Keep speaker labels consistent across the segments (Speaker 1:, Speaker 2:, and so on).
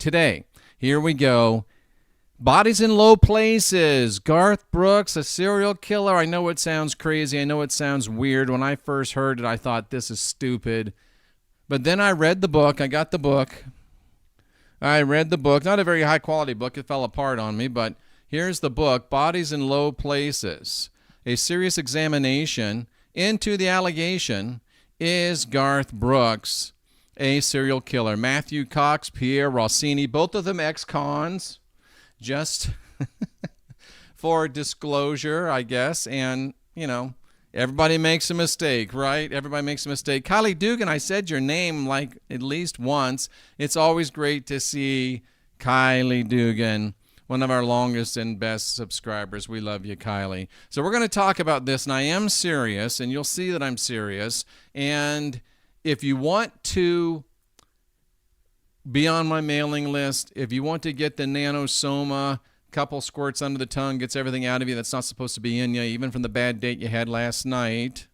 Speaker 1: today. Here we go. Bodies in low places. Garth Brooks, a serial killer. I know it sounds crazy. I know it sounds weird. When I first heard it, I thought this is stupid. But then I read the book. I got the book. I read the book. Not a very high quality book. It fell apart on me. But here's the book, Bodies in Low Places. A serious examination into the allegation, is Garth Brooks a serial killer? Matthew Cox, Pierre, Rausini, both of them ex-cons. Just for disclosure, I guess. And, you know, everybody makes a mistake, right? Everybody makes a mistake. Kylie Dugan, I said your name like at least once. It's always great to see Kylie Dugan, one of our longest and best subscribers. We love you, Kylie. So we're going to talk about this, and I am serious, and you'll see that I'm serious. And if you want to be on my mailing list, if you want to get the nanosoma, couple squirts under the tongue, gets everything out of you that's not supposed to be in you, even from the bad date you had last night,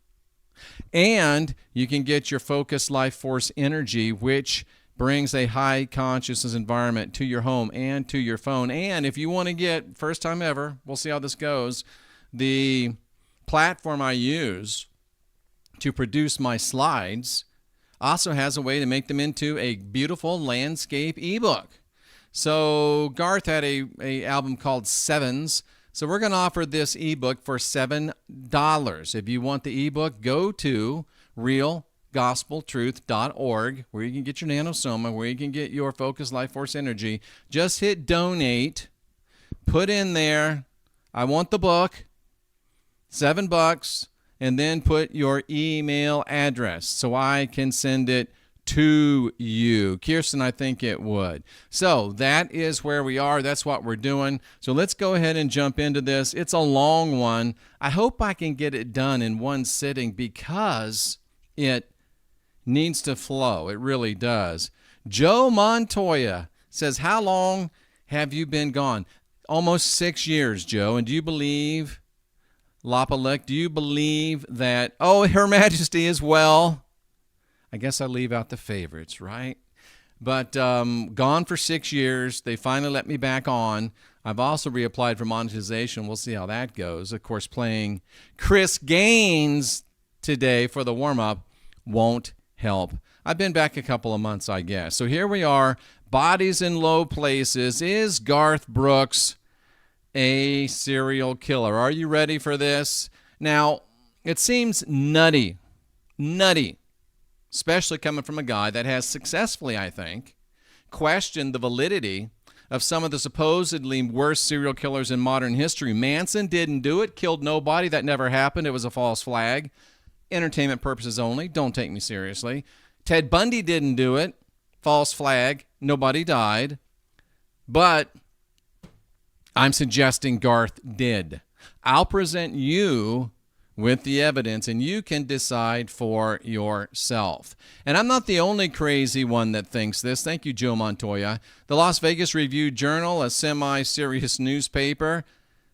Speaker 1: and you can get your focused life force energy, which brings a high consciousness environment to your home and to your phone. And if you want to get, first time ever, we'll see how this goes, the platform I use to produce my slides also has a way to make them into a beautiful landscape ebook. So Garth had a album called Sevens. So we're going to offer this ebook for $7. If you want the ebook, go to realgospeltruth.org, where you can get your nanosoma, where you can get your focused life force energy. Just hit donate, put in there, I want the book, $7, and then put your email address so I can send it to you. Kirsten, I think it would. So that is where we are. That's what we're doing. So let's go ahead and jump into this. It's a long one. I hope I can get it done in one sitting because it needs to flow. It really does. Joe Montoya says, how long have you been gone? Almost 6 years, Joe. And do you believe, Lapalek, do you believe that, oh, Her Majesty as well? I guess I leave out the favorites, right? But gone for 6 years. They finally let me back on. I've also reapplied for monetization. We'll see how that goes. Of course, playing Chris Gaines today for the warm-up won't help. I've been back a couple of months, I guess. So here we are. Bodies in Low Places. Is Garth Brooks a serial killer? Are you ready for this? Now, it seems nutty, especially coming from a guy that has successfully, I think, questioned the validity of some of the supposedly worst serial killers in modern history. Manson didn't do it, killed nobody. That never happened. It was a false flag. Entertainment purposes only. Don't take me seriously. Ted Bundy didn't do it. False flag. Nobody died. But I'm suggesting Garth did. I'll present you with the evidence, and you can decide for yourself. And I'm not the only crazy one that thinks this. Thank you, Joe Montoya. The Las Vegas Review-Journal, a semi-serious newspaper,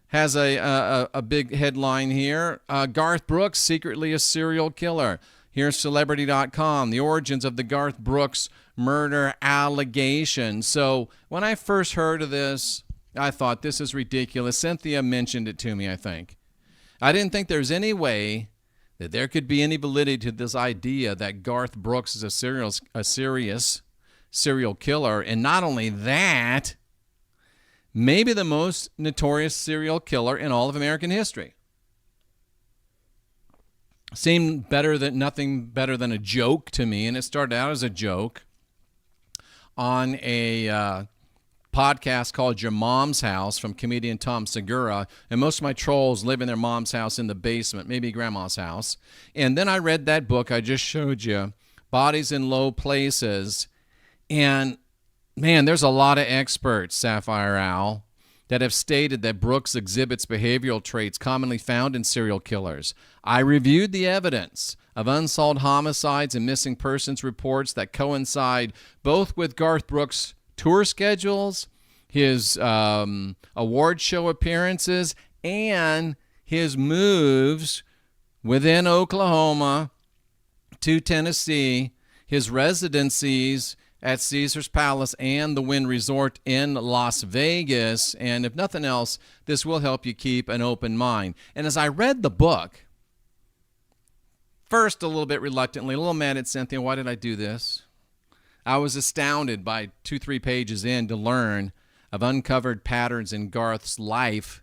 Speaker 1: has a big headline here. Garth Brooks, secretly a serial killer. Here's Celebrity.com, the origins of the Garth Brooks murder allegation. So when I first heard of this, I thought, this is ridiculous. Cynthia mentioned it to me, I think. I didn't think there's any way that there could be any validity to this idea that Garth Brooks is a serious serial killer. And not only that, maybe the most notorious serial killer in all of American history. Seemed nothing better than a joke to me, and it started out as a joke on a podcast called Your Mom's House from comedian Tom Segura, and most of my trolls live in their mom's house in the basement, maybe grandma's house. And then I read that book I just showed you, Bodies in Low Places, and man, there's a lot of experts, Sapphire Owl, that have stated that Brooks exhibits behavioral traits commonly found in serial killers. I reviewed the evidence of unsolved homicides and missing persons reports that coincide both with Garth Brooks' tour schedules, his award show appearances, and his moves within Oklahoma to Tennessee, his residencies at Caesar's Palace and the Wynn Resort in Las Vegas. And if nothing else, this will help you keep an open mind. And as I read the book, first a little bit reluctantly, a little mad at Cynthia, why did I do this? I was astounded by 2-3 pages in to learn of uncovered patterns in Garth's life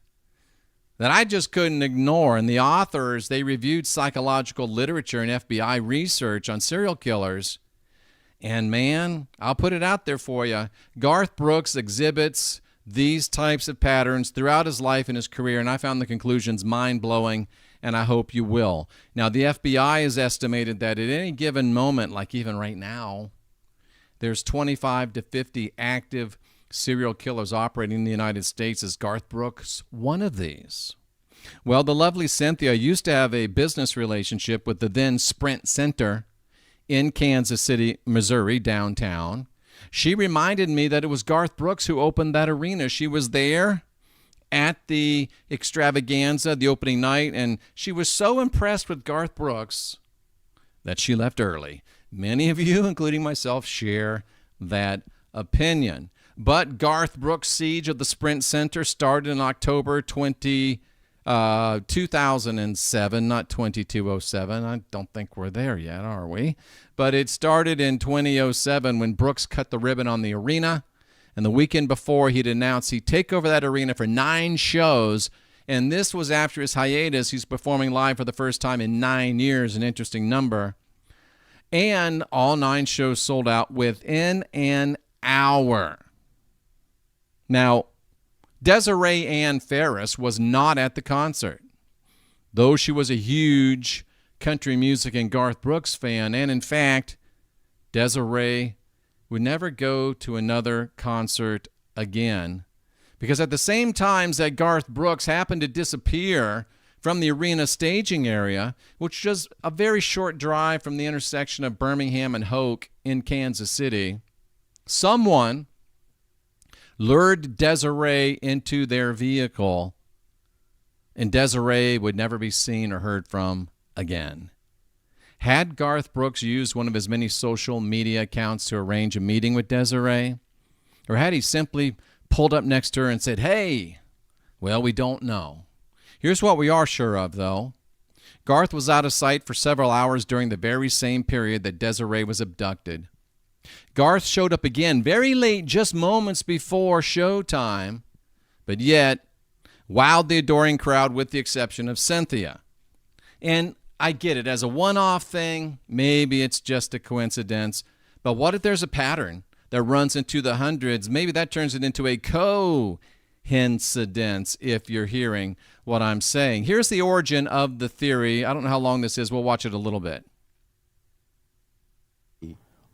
Speaker 1: that I just couldn't ignore. And the authors, they reviewed psychological literature and FBI research on serial killers. And man, I'll put it out there for you. Garth Brooks exhibits these types of patterns throughout his life and his career, and I found the conclusions mind-blowing, and I hope you will. Now, the FBI has estimated that at any given moment, like even right now, there's 25 to 50 active serial killers operating in the United States. Is Garth Brooks one of these? Well, the lovely Cynthia used to have a business relationship with the then Sprint Center in Kansas City, Missouri, downtown. She reminded me that it was Garth Brooks who opened that arena. She was there at the extravaganza, the opening night, and she was so impressed with Garth Brooks that she left early. Many of you, including myself, share that opinion. But Garth Brooks' siege of the Sprint Center started in October 2007, not 2207. I don't think we're there yet, are we? But it started in 2007 when Brooks cut the ribbon on the arena. And the weekend before, he'd announced he'd take over that arena for 9 shows. And this was after his hiatus. He's performing live for the first time in 9 years, an interesting number. And all 9 shows sold out within an hour. Now, Desiree Ann Ferris was not at the concert, though she was a huge country music and Garth Brooks fan. And in fact, Desiree would never go to another concert again, because at the same time that Garth Brooks happened to disappear from the arena staging area, which was a very short drive from the intersection of Birmingham and Hoke in Kansas City, someone lured Desiree into their vehicle, and Desiree would never be seen or heard from again. Had Garth Brooks used one of his many social media accounts to arrange a meeting with Desiree? Or had he simply pulled up next to her and said, "Hey"? Well, we don't know. Here's what we are sure of, though. Garth was out of sight for several hours during the very same period that Desiree was abducted. Garth showed up again very late, just moments before showtime, but yet wowed the adoring crowd with the exception of Cynthia. And I get it, as a one-off thing, maybe it's just a coincidence, but what if there's a pattern that runs into the hundreds? Maybe that turns it into a coincidence, if you're hearing what I'm saying. Here's the origin of the theory. I don't know how long this is. We'll watch it a little bit.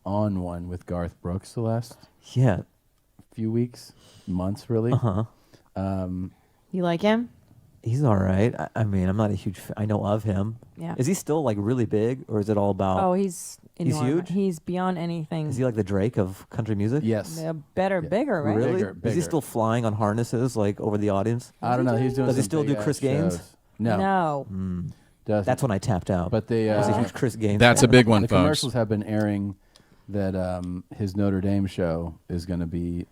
Speaker 2: On one with Garth Brooks the last
Speaker 3: Yeah.
Speaker 2: few weeks, months, really.
Speaker 3: Uh-huh.
Speaker 4: You like him?
Speaker 3: He's all right. I mean, I'm not a huge I know of him.
Speaker 4: Yeah.
Speaker 3: Is he still like really big, or is it all about?
Speaker 4: Oh, he's enormous.
Speaker 3: huge?
Speaker 4: He's beyond anything.
Speaker 3: Is he like the Drake of country music?
Speaker 2: Yes.
Speaker 4: Better,
Speaker 2: Yeah.
Speaker 4: bigger, right?
Speaker 3: Really?
Speaker 2: Bigger,
Speaker 3: Is
Speaker 2: bigger.
Speaker 3: he still flying on harnesses like over the audience?
Speaker 2: I don't know. He's doing.
Speaker 3: Does he
Speaker 2: some
Speaker 3: still do
Speaker 2: big-ass
Speaker 3: Chris Gaines?
Speaker 2: shows. No.
Speaker 4: No.
Speaker 2: Doesn't.
Speaker 3: That's when I tapped out.
Speaker 2: But the
Speaker 3: I was a huge Chris Gaines.
Speaker 1: That's a
Speaker 3: fan.
Speaker 1: big one,
Speaker 2: the
Speaker 1: folks.
Speaker 2: commercials have been airing that his Notre Dame show is going to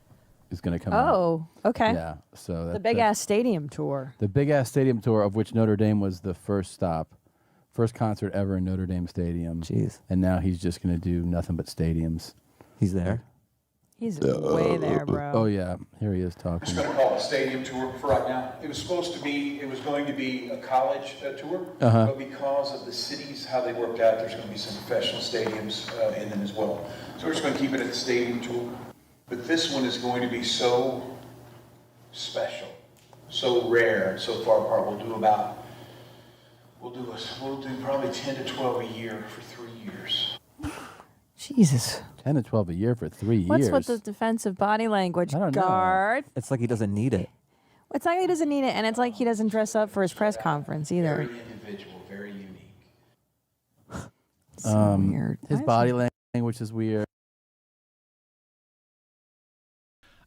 Speaker 2: come out.
Speaker 4: Oh, okay.
Speaker 2: Yeah. So
Speaker 4: The big ass stadium tour.
Speaker 2: The big ass stadium tour, of which Notre Dame was the first stop, first concert ever in Notre Dame Stadium.
Speaker 3: Jeez.
Speaker 2: And now he's just going to do nothing but stadiums.
Speaker 3: He's there.
Speaker 4: He's way there, bro.
Speaker 2: Oh yeah, here he is
Speaker 5: I'm
Speaker 2: talking.
Speaker 5: just going to call it a stadium tour for right now. It was going to be a college tour, but because of the cities, how they worked out, there's going to be some professional stadiums in them as well. So we're just going to keep it at the stadium tour. But this one is going to be so special, so rare, and so far apart. We'll do probably 10 to 12 a year for 3 years.
Speaker 4: Jesus.
Speaker 2: 10 to 12 a year for 3 years.
Speaker 4: What's with the defensive body language,
Speaker 2: I don't know.
Speaker 4: Garth?
Speaker 3: It's like he doesn't need it.
Speaker 4: It's like he doesn't need it, and it's like he doesn't dress up for his press conference either.
Speaker 5: Very individual, very unique.
Speaker 4: So weird.
Speaker 2: His
Speaker 4: Why is
Speaker 2: body
Speaker 4: he-
Speaker 2: language is weird.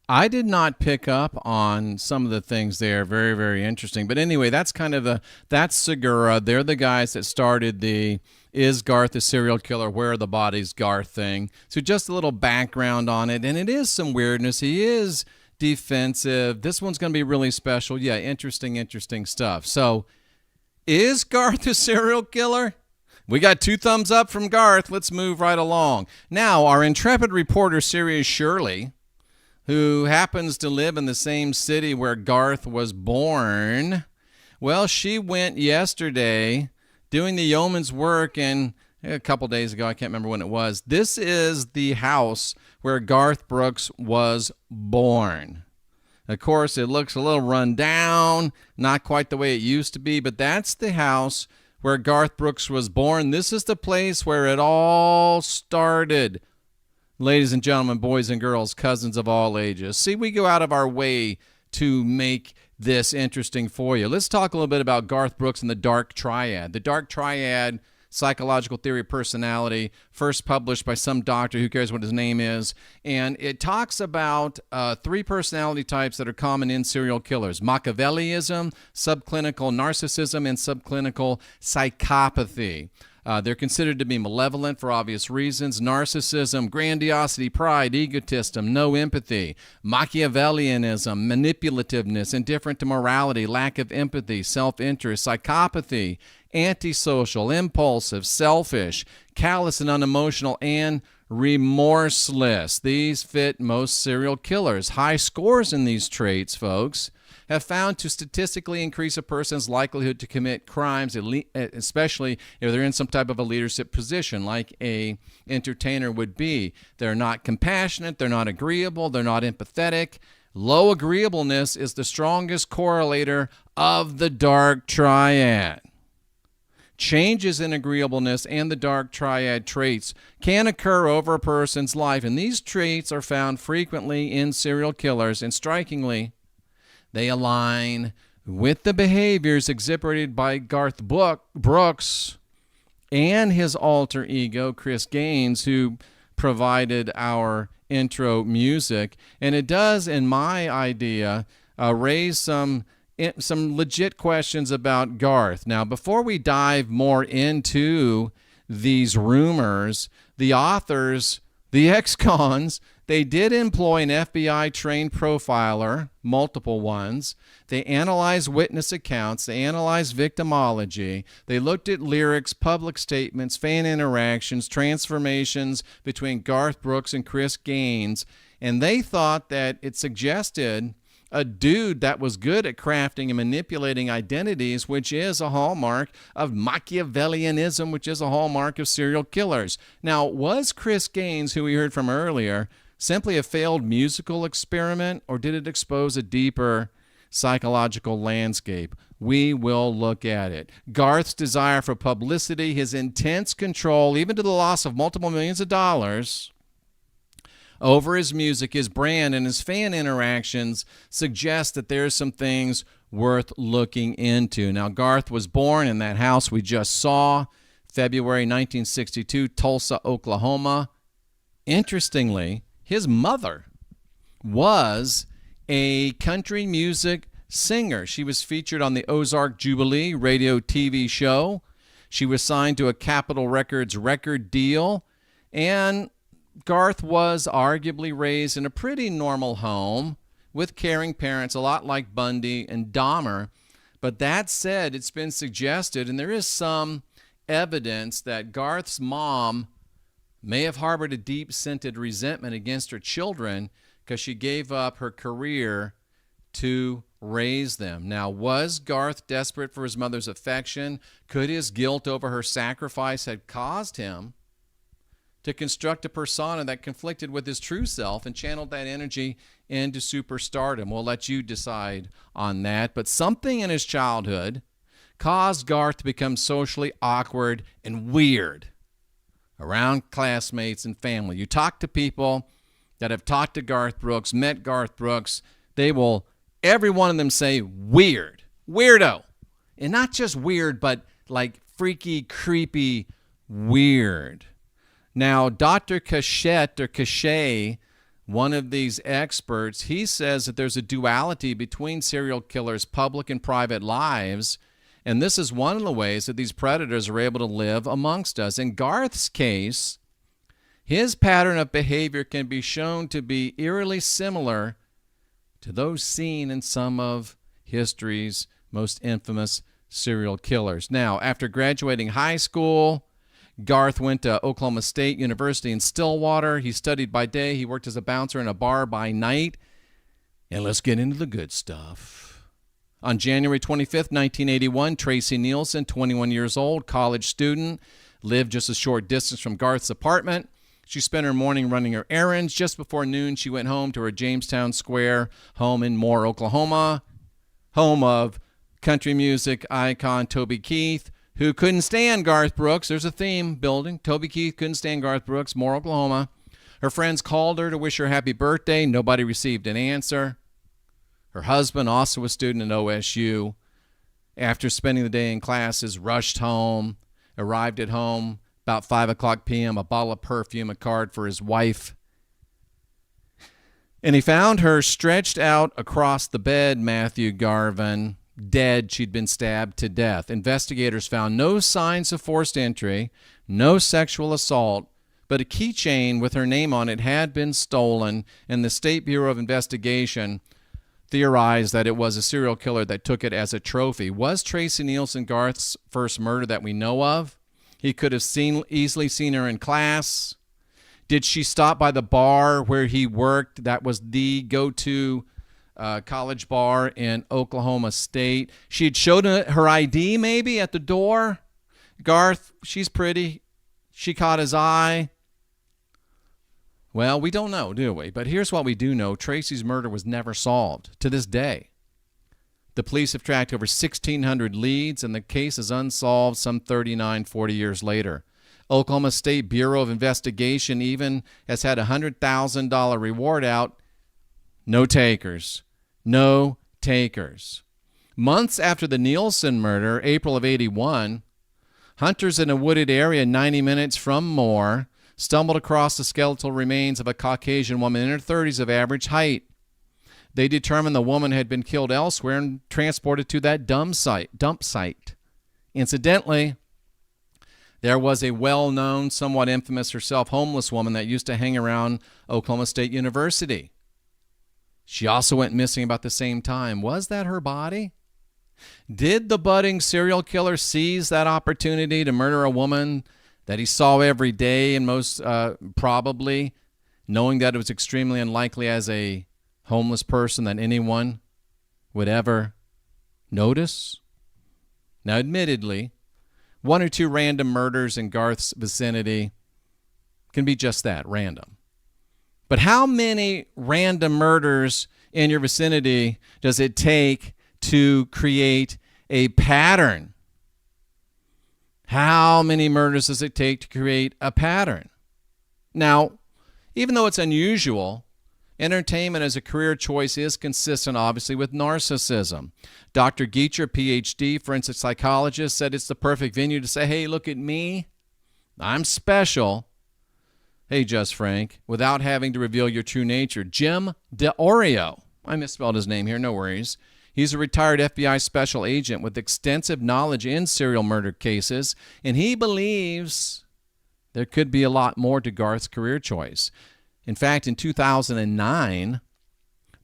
Speaker 1: I did not pick up on some of the things there. Very, very interesting. But anyway, that's kind of that's Segura. They're the guys that started the Is Garth a serial killer? Where are the bodies, Garth thing. So just a little background on it. And it is some weirdness. He is defensive. This one's going to be really special. Yeah, interesting stuff. So is Garth a serial killer? We got 2 thumbs up from Garth. Let's move right along. Now, our intrepid reporter, Sirius Shirley, who happens to live in the same city where Garth was born, well, she went yesterday doing the yeoman's work, and a couple days ago, I can't remember when it was. This is the house where Garth Brooks was born. Of course, it looks a little run down, not quite the way it used to be, but that's the house where Garth Brooks was born. This is the place where it all started. Ladies and gentlemen, boys and girls, cousins of all ages. See, we go out of our way to make this interesting for you. Let's talk a little bit about Garth Brooks and the dark triad. The dark triad, psychological theory of personality, first published by some doctor, who cares what his name is, and it talks about 3 personality types that are common in serial killers: Machiavellism, subclinical narcissism, and subclinical psychopathy. They're considered to be malevolent for obvious reasons: narcissism, grandiosity, pride, egotism, no empathy; Machiavellianism, manipulativeness, indifferent to morality, lack of empathy, self-interest; psychopathy, antisocial, impulsive, selfish, callous and unemotional, and remorseless. These fit most serial killers. High scores in these traits, folks, have found to statistically increase a person's likelihood to commit crimes, especially if they're in some type of a leadership position, like a entertainer would be. They're not compassionate, they're not agreeable, they're not empathetic. Low agreeableness is the strongest correlator of the dark triad. Changes in agreeableness and the dark triad traits can occur over a person's life, and these traits are found frequently in serial killers, and strikingly, they align with the behaviors exhibited by Garth Brooks and his alter ego, Chris Gaines, who provided our intro music. And it does, in my idea, raise some legit questions about Garth. Now, before we dive more into these rumors, the authors, the ex-cons, they did employ an FBI-trained profiler, multiple ones. They analyzed witness accounts. They analyzed victimology. They looked at lyrics, public statements, fan interactions, transformations between Garth Brooks and Chris Gaines, and they thought that it suggested a dude that was good at crafting and manipulating identities, which is a hallmark of Machiavellianism, which is a hallmark of serial killers. Now, was Chris Gaines, who we heard from earlier, simply a failed musical experiment, or did it expose a deeper psychological landscape? We will look at it. Garth's desire for publicity, his intense control, even to the loss of multiple millions of dollars over his music, his brand, and his fan interactions suggest that there's some things worth looking into. Now, Garth was born in that house we just saw, February 1962, Tulsa, Oklahoma. Interestingly, his mother was a country music singer. She was featured on the Ozark Jubilee radio TV show. She was signed to a Capitol Records record deal, and Garth was arguably raised in a pretty normal home with caring parents, a lot like Bundy and Dahmer. But that said, it's been suggested, and there is some evidence, that Garth's mom may have harbored a deep-seated resentment against her children because she gave up her career to raise them. Now, was Garth desperate for his mother's affection? Could his guilt over her sacrifice have caused him to construct a persona that conflicted with his true self and channeled that energy into superstardom? We'll let you decide on that. But something in his childhood caused Garth to become socially awkward and weird around classmates and family. You talk to people that have talked to Garth Brooks, met Garth Brooks, they will, every one of them, say weird, weirdo. And not just weird, but like freaky, creepy, weird. Now, Dr. Cachet, one of these experts, he says that there's a duality between serial killers' public and private lives, And this is one of the ways that these predators are able to live amongst us. In Garth's case, his pattern of behavior can be shown to be eerily similar to those seen in some of history's most infamous serial killers. Now, after graduating high school, Garth went to Oklahoma State University in Stillwater. He studied by day. He worked as a bouncer in a bar by night. And let's get into the good stuff. On January 25th, 1981, Tracy Nielsen, 21 years old, college student, lived just a short distance from Garth's apartment. She spent her morning running her errands. Just before noon, she went home to her Jamestown Square home in Moore, Oklahoma, home of country music icon Toby Keith, who couldn't stand Garth Brooks. There's a theme building. Toby Keith couldn't stand Garth Brooks, Moore, Oklahoma. Her friends called her to wish her happy birthday. Nobody received an answer. Her husband, also a student at OSU, after spending the day in classes, rushed home, arrived at home about 5 o'clock p.m., a bottle of perfume, a card for his wife. And he found her stretched out across the bed, Matthew Garvin, dead. She'd been stabbed to death. Investigators found no signs of forced entry, no sexual assault, but a keychain with her name on it had been stolen, and the State Bureau of Investigation theorized that it was a serial killer that took it as a trophy. Was Tracy Nielsen Garth's first murder that we know of? He could have easily seen her in class. Did she stop by the bar where he worked? That was the go-to college bar in Oklahoma State. She had showed her ID maybe at the door. Garth, she's pretty. She caught his eye. Well, we don't know, do we? But here's what we do know. Tracy's murder was never solved to this day. The police have tracked over 1,600 leads, and the case is unsolved some 40 years later. Oklahoma State Bureau of Investigation even has had a $100,000 reward out. No takers. No takers. Months after the Nielsen murder, April of 81, hunters in a wooded area 90 minutes from Moore stumbled across the skeletal remains of a Caucasian woman in her 30s of average height. They determined the woman had been killed elsewhere and transported to that dump site. Incidentally, there was a well-known, somewhat infamous herself homeless woman that used to hang around Oklahoma State University. She also went missing about the same time. Was that her body? Did the budding serial killer seize that opportunity to murder a woman that he saw every day, and most probably knowing that it was extremely unlikely as a homeless person that anyone would ever notice? Now, admittedly, one or two random murders in Garth's vicinity can be just that, random. But how many random murders in your vicinity does it take to create a pattern? How many murders does it take to create a pattern? Now, even though it's unusual, entertainment as a career choice is consistent, obviously, with narcissism. Dr. Geacher, PhD, forensic psychologist, said it's the perfect venue to say, hey, look at me. I'm special. Hey, Just Frank, without having to reveal your true nature. Jim DeOrio. I misspelled his name here, no worries. He's a retired FBI special agent with extensive knowledge in serial murder cases, and he believes there could be a lot more to Garth's career choice. In fact, in 2009,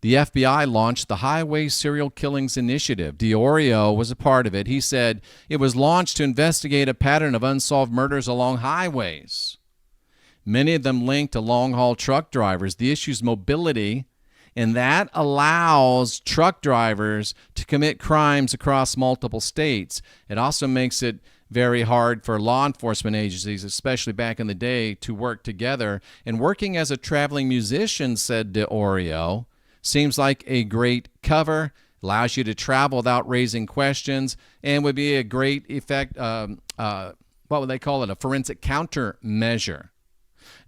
Speaker 1: the FBI launched the Highway Serial Killings Initiative. DeOrio was a part of it. He said it was launched to investigate a pattern of unsolved murders along highways, many of them linked to long-haul truck drivers. The issue is mobility, and that allows truck drivers to commit crimes across multiple states. It also makes it very hard for law enforcement agencies, especially back in the day, to work together. And working as a traveling musician, said DeOrio, seems like a great cover, allows you to travel without raising questions, and would be a great effect, what would they call it, a forensic countermeasure.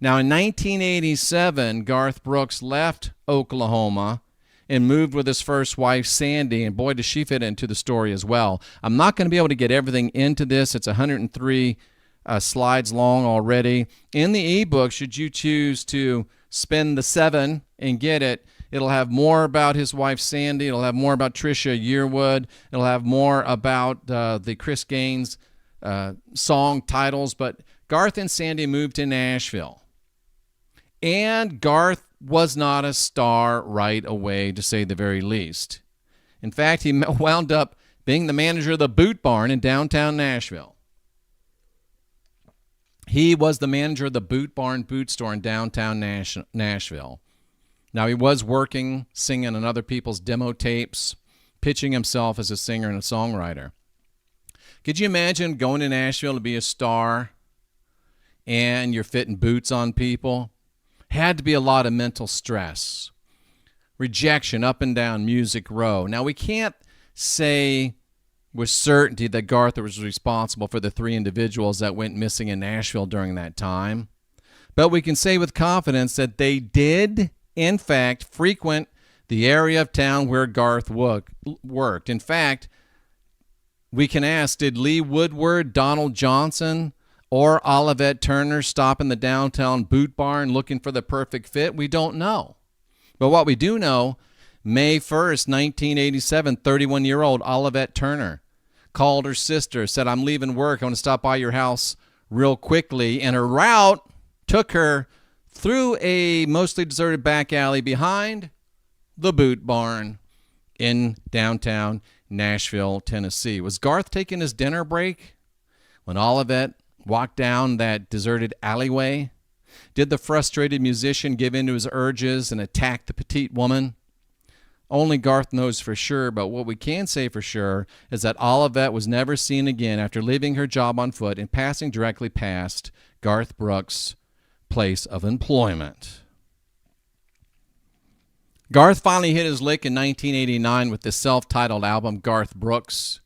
Speaker 1: Now, in 1987, Garth Brooks left Oklahoma and moved with his first wife, Sandy, and boy, does she fit into the story as well. I'm not going to be able to get everything into this. It's 103 slides long already. In the ebook, should you choose to spend the 7 and get it, It'll have more about his wife Sandy. It'll have more about Trisha Yearwood. It'll have more about the Chris Gaines song titles. But Garth and Sandy moved to Nashville. And Garth was not a star right away, to say the very least. In fact, he wound up being the manager of the Boot Barn in downtown Nashville. He was the manager of the Boot Barn boot store in downtown Nashville. Now, he was working, singing on other people's demo tapes, pitching himself as a singer and a songwriter. Could you imagine going to Nashville to be a star and you're fitting boots on people? Had to be a lot of mental stress. Rejection up and down Music Row. Now, we can't say with certainty that Garth was responsible for the 3 individuals that went missing in Nashville during that time. But we can say with confidence that they did, in fact, frequent the area of town where Garth worked. In fact, we can ask, did Lee Woodward, Donald Johnson, or Olivette Turner stop in the downtown Boot Barn looking for the perfect fit? We don't know. But what we do know, May 1st, 1987, 31-year-old Olivette Turner called her sister, said, I'm leaving work. I want to stop by your house real quickly. And her route took her through a mostly deserted back alley behind the Boot Barn in downtown Nashville, Tennessee. Was Garth taking his dinner break when Olivette walked down that deserted alleyway? Did the frustrated musician give in to his urges and attack the petite woman? Only Garth knows for sure, but what we can say for sure is that Olivette was never seen again after leaving her job on foot and passing directly past Garth Brooks' place of employment. Garth finally hit his lick in 1989 with the self-titled album Garth Brooks.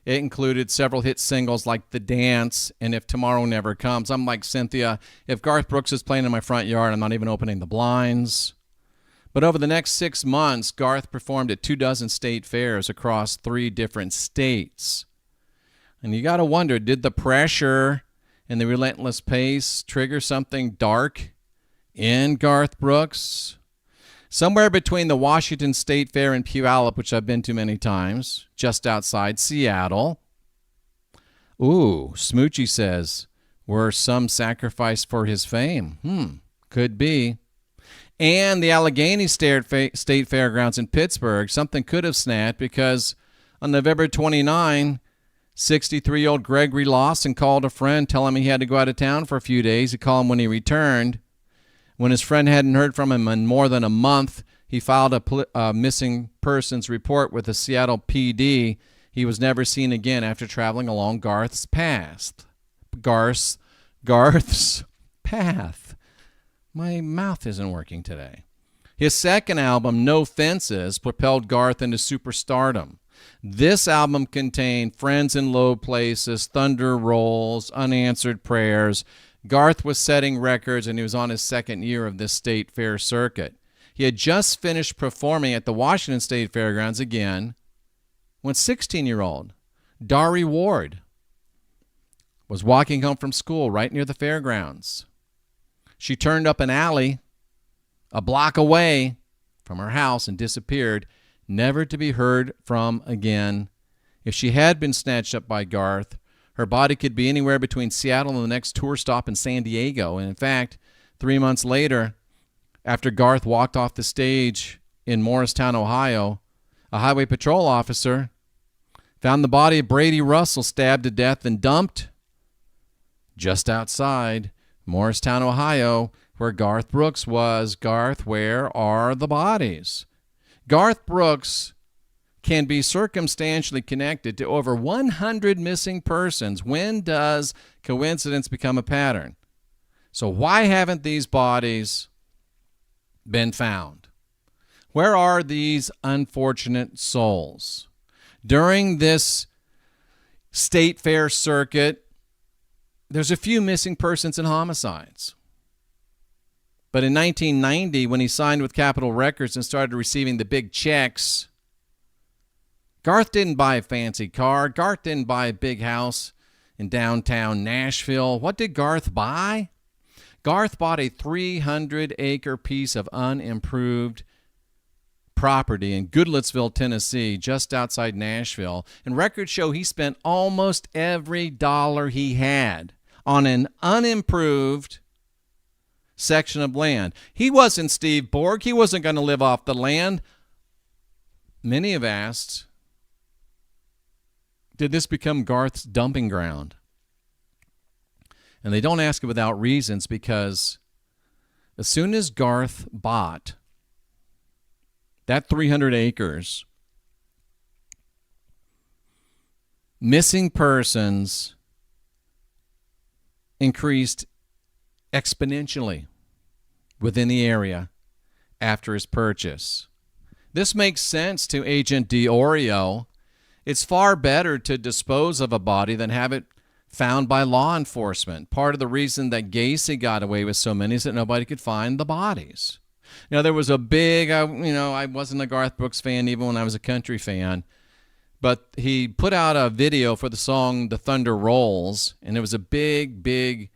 Speaker 1: It included several hit singles like The Dance and If Tomorrow Never Comes. I'm like Cynthia, if Garth Brooks is playing in my front yard, I'm not even opening the blinds. But over the next 6 months, Garth performed at 24 state fairs across 3 different states. And you got to wonder, did the pressure and the relentless pace trigger something dark in Garth Brooks? Somewhere between the Washington State Fair and Puyallup, which I've been to many times, just outside Seattle. Ooh, Smoochie says, were some sacrificed for his fame? Could be. And the Allegheny State Fairgrounds in Pittsburgh, something could have snapped because on November 29, 63-year-old Gregory Lawson called a friend telling him he had to go out of town for a few days. He called him when he returned. When his friend hadn't heard from him in more than a month, he filed a missing persons report with the Seattle PD. He was never seen again after traveling along Garth's path. Garth's path. My mouth isn't working today. His second album, No Fences, propelled Garth into superstardom. This album contained Friends in Low Places, Thunder Rolls, Unanswered Prayers. Garth was setting records, and he was on his second year of this state fair circuit. He had just finished performing at the Washington State Fairgrounds again when 16-year-old Dari Ward was walking home from school right near the fairgrounds. She turned up an alley a block away from her house and disappeared, never to be heard from again. If she had been snatched up by Garth, her body could be anywhere between Seattle and the next tour stop in San Diego. And in fact, 3 months later, after Garth walked off the stage in Morristown, Ohio, a highway patrol officer found the body of Brady Russell stabbed to death and dumped just outside Morristown, Ohio, where Garth Brooks was. Garth, where are the bodies? Garth Brooks can be circumstantially connected to over 100 missing persons. When does coincidence become a pattern? So why haven't these bodies been found? Where are these unfortunate souls? During this state fair circuit, there's a few missing persons and homicides. But in 1990, when he signed with Capitol Records and started receiving the big checks, Garth didn't buy a fancy car. Garth didn't buy a big house in downtown Nashville. What did Garth buy? Garth bought a 300-acre piece of unimproved property in Goodlettsville, Tennessee, just outside Nashville. And records show he spent almost every dollar he had on an unimproved section of land. He wasn't Steve Borg. He wasn't going to live off the land. Many have asked, did this become Garth's dumping ground? And they don't ask it without reasons, because as soon as Garth bought that 300 acres, missing persons increased exponentially within the area after his purchase. This makes sense to Agent DeOrio. It's far better to dispose of a body than have it found by law enforcement. Part of the reason that Gacy got away with so many is that nobody could find the bodies. Now, there was a big, I wasn't a Garth Brooks fan even when I was a country fan, but he put out a video for the song The Thunder Rolls, and it was a big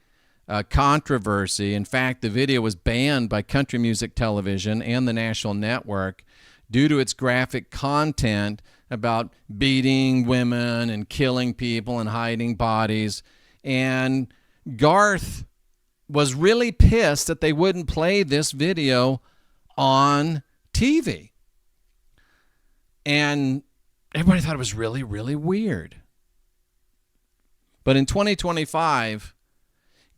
Speaker 1: controversy. In fact, the video was banned by Country Music Television and the National Network due to its graphic content about beating women and killing people and hiding bodies. And Garth was really pissed that they wouldn't play this video on TV. And everybody thought it was really, really weird. But in 2025,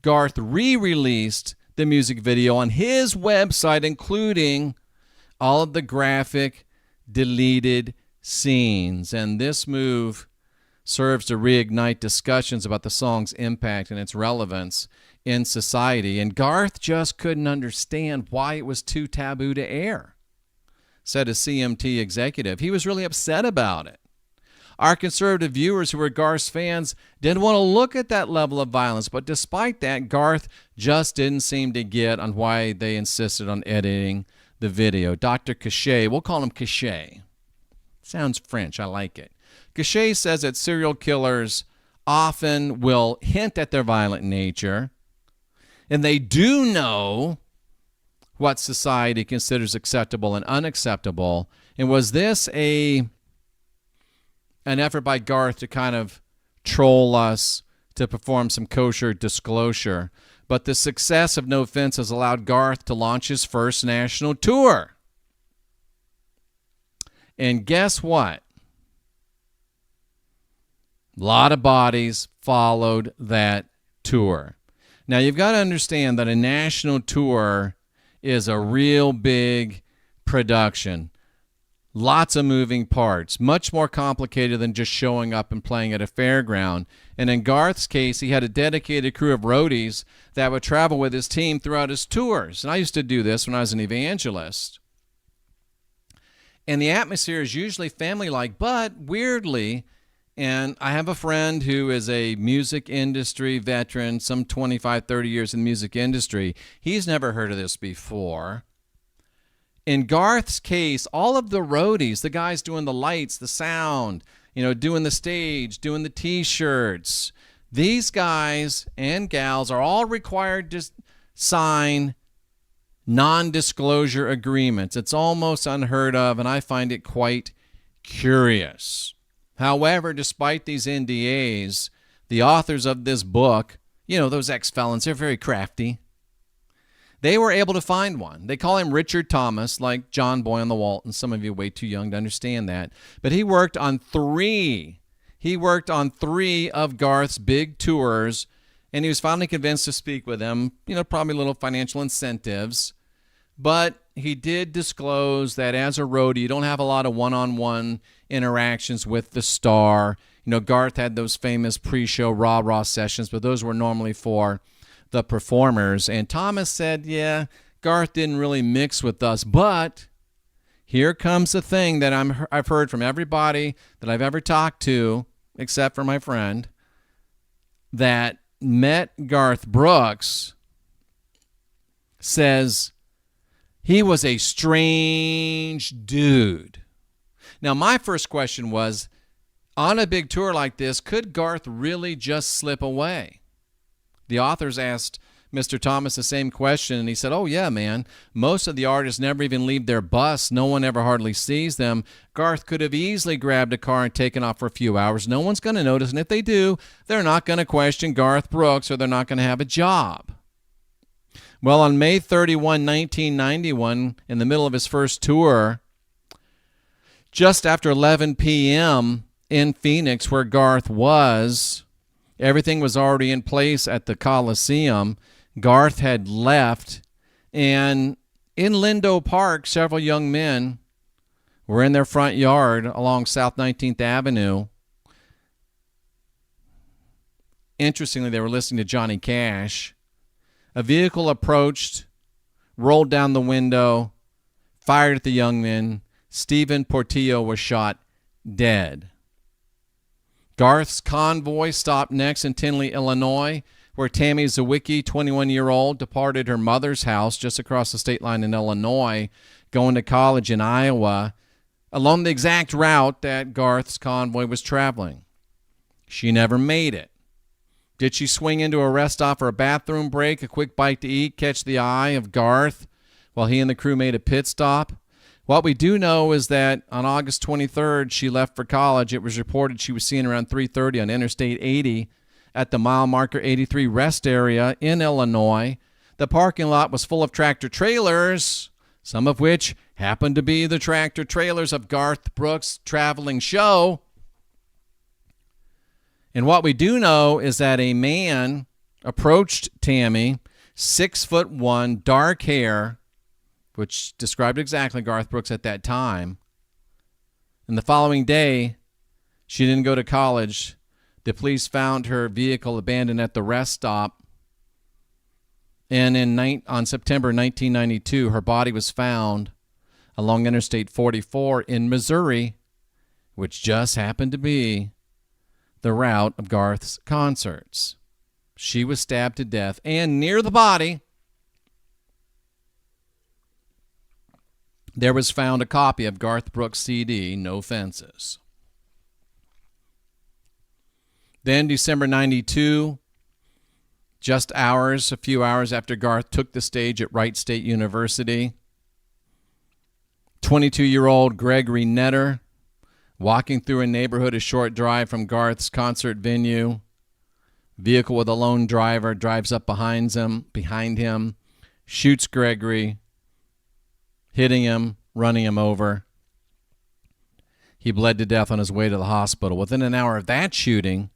Speaker 1: Garth re-released the music video on his website, including all of the graphic deleted scenes. And this move serves to reignite discussions about the song's impact and its relevance in society. And Garth just couldn't understand why it was too taboo to air, said a CMT executive. He was really upset about it. Our conservative viewers who were Garth's fans didn't want to look at that level of violence, but despite that, Garth just didn't seem to get on why they insisted on editing the video. Dr. Cachet, we'll call him Cachet. Sounds French, I like it. Cachet says that serial killers often will hint at their violent nature, and they do know what society considers acceptable and unacceptable. And was this an effort by Garth to kind of troll us, to perform some kosher disclosure? But the success of No Offense has allowed Garth to launch his first national tour. And guess what? A lot of bodies followed that tour. Now, you've got to understand that a national tour is a real big production. Lots of moving parts, much more complicated than just showing up and playing at a fairground. And in Garth's case, he had a dedicated crew of roadies that would travel with his team throughout his tours. And I used to do this when I was an evangelist. And the atmosphere is usually family-like, but weirdly, and I have a friend who is a music industry veteran, some 25, 30 years in the music industry. He's never heard of this before. In Garth's case, all of the roadies, the guys doing the lights, the sound, doing the stage, doing the T-shirts, these guys and gals are all required to sign non-disclosure agreements. It's almost unheard of, and I find it quite curious. However, despite these NDAs, the authors of this book, those ex-felons, they're very crafty. They were able to find one. They call him Richard Thomas, like John Boy on the Wall, and some of you are way too young to understand that. But he worked on three of Garth's big tours, and he was finally convinced to speak with them, probably little financial incentives. But he did disclose that as a roadie, you don't have a lot of one-on-one interactions with the star. Garth had those famous pre-show rah-rah sessions, but those were normally for the performers. And Thomas said, yeah, Garth didn't really mix with us. But here comes the thing that I've heard from everybody that I've ever talked to, except for my friend, that met Garth Brooks, says he was a strange dude. Now, my first question was, on a big tour like this, could Garth really just slip away? The authors asked Mr. Thomas the same question, and he said, oh, yeah, man, most of the artists never even leave their bus. No one ever hardly sees them. Garth could have easily grabbed a car and taken off for a few hours. No one's going to notice, and if they do, they're not going to question Garth Brooks, or they're not going to have a job. Well, on May 31, 1991, in the middle of his first tour, just after 11 p.m. in Phoenix, where Garth was, everything was already in place at the Coliseum. Garth had left, and in Lindo Park, several young men were in their front yard along South 19th Avenue. Interestingly, they were listening to Johnny Cash. A vehicle approached, rolled down the window, fired at the young men. Stephen Portillo was shot dead. Garth's convoy stopped next in Tinley, Illinois, where Tammy Zawicki, 21-year-old, departed her mother's house just across the state line in Illinois, going to college in Iowa, along the exact route that Garth's convoy was traveling. She never made it. Did she swing into a rest stop for a bathroom break, a quick bite to eat, catch the eye of Garth while he and the crew made a pit stop? What we do know is that on August 23rd, she left for college. It was reported she was seen around 3:30 on Interstate 80 at the mile marker 83 rest area in Illinois. The parking lot was full of tractor trailers, some of which happened to be the tractor trailers of Garth Brooks' traveling show. And what we do know is that a man approached Tammy, 6'1", dark hair, which described exactly Garth Brooks at that time. And the following day, she didn't go to college. The police found her vehicle abandoned at the rest stop. And on September 1992, her body was found along Interstate 44 in Missouri, which just happened to be the route of Garth's concerts. She was stabbed to death, and near the body, there was found a copy of Garth Brooks' CD, No Fences. Then December 92, just a few hours after Garth took the stage at Wright State University, 22-year-old Gregory Netter, walking through a neighborhood a short drive from Garth's concert venue. Vehicle with a lone driver drives up behind him, shoots Gregory, hitting him, running him over. He bled to death on his way to the hospital. Within an hour of that shooting,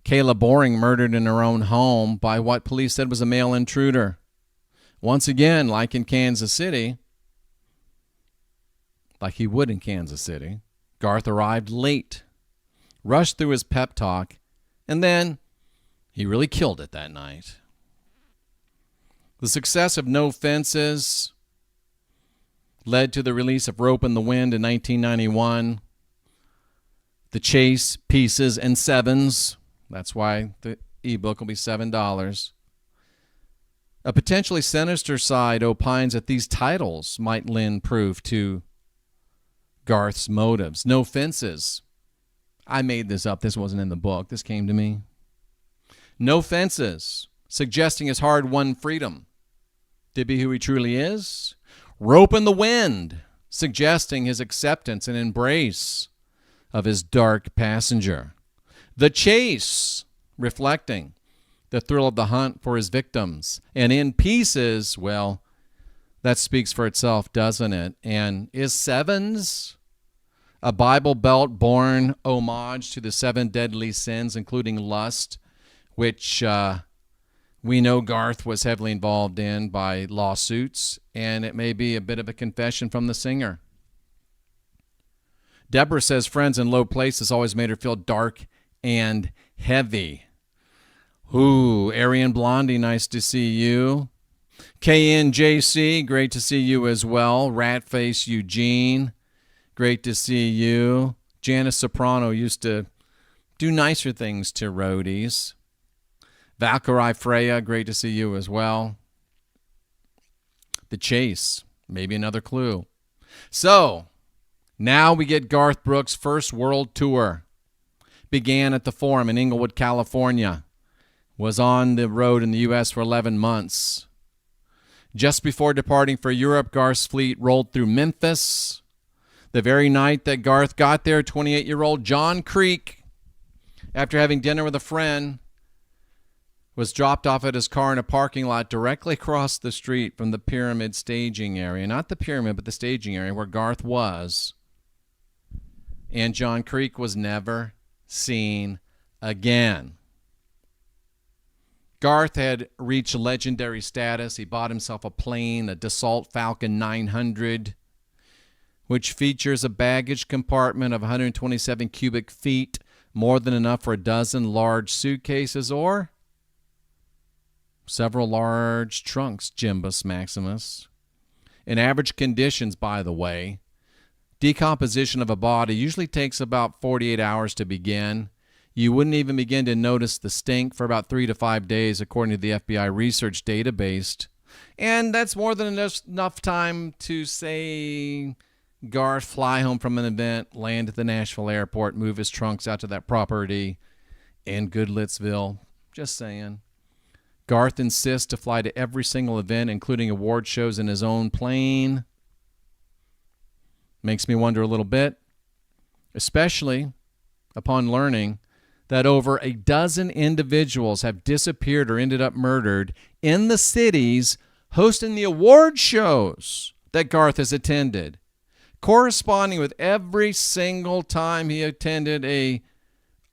Speaker 1: Kayla Boring murdered in her own home by what police said was a male intruder. Once again, like in Kansas City, like he would in Kansas City, Garth arrived late, rushed through his pep talk, and then he really killed it that night. The success of No Fences led to the release of Rope in the Wind in 1991, The Chase, Pieces, and Sevens. That's why the ebook will be $7. A potentially sinister side opines that these titles might lend proof to Garth's motives. No Fences. I made this up. This wasn't in the book. This came to me. No Fences, suggesting his hard-won freedom to be who he truly is. Rope in the Wind, suggesting his acceptance and embrace of his dark passenger. The Chase, reflecting the thrill of the hunt for his victims. And in Pieces, well, that speaks for itself, doesn't it? And is Sevens a Bible Belt-born homage to the 7 deadly sins, including lust, which we know Garth was heavily involved in by lawsuits, and it may be a bit of a confession from the singer. Deborah says friends in low places always made her feel dark and heavy. Ooh, Aryan Blondie, nice to see you. KNJC, great to see you as well. Ratface Eugene, great to see you. Janice Soprano used to do nicer things to roadies. Valkyrie Freya, great to see you as well. The Chase, maybe another clue. So, now we get Garth Brooks' first world tour. Began at the Forum in Inglewood, California, was on the road in the U.S. for 11 months. Just before departing for Europe, Garth's fleet rolled through Memphis. The very night that Garth got there, 28-year-old John Creek, after having dinner with a friend, was dropped off at his car in a parking lot directly across the street from the Pyramid staging area. Not the Pyramid, but the staging area where Garth was. And John Creek was never seen again. Garth had reached legendary status. He bought himself a plane, a Dassault Falcon 900, which features a baggage compartment of 127 cubic feet, more than enough for a dozen large suitcases or several large trunks, Jimbus Maximus. In average conditions, by the way, decomposition of a body usually takes about 48 hours to begin. You wouldn't even begin to notice the stink for about 3 to 5 days, according to the FBI research database. And that's more than enough time to say Garth fly home from an event, land at the Nashville airport, move his trunks out to that property in Goodlettsville. Just saying. Garth insists to fly to every single event, including award shows, in his own plane. Makes me wonder a little bit, especially upon learning that over a dozen individuals have disappeared or ended up murdered in the cities hosting the award shows that Garth has attended, corresponding with every single time he attended a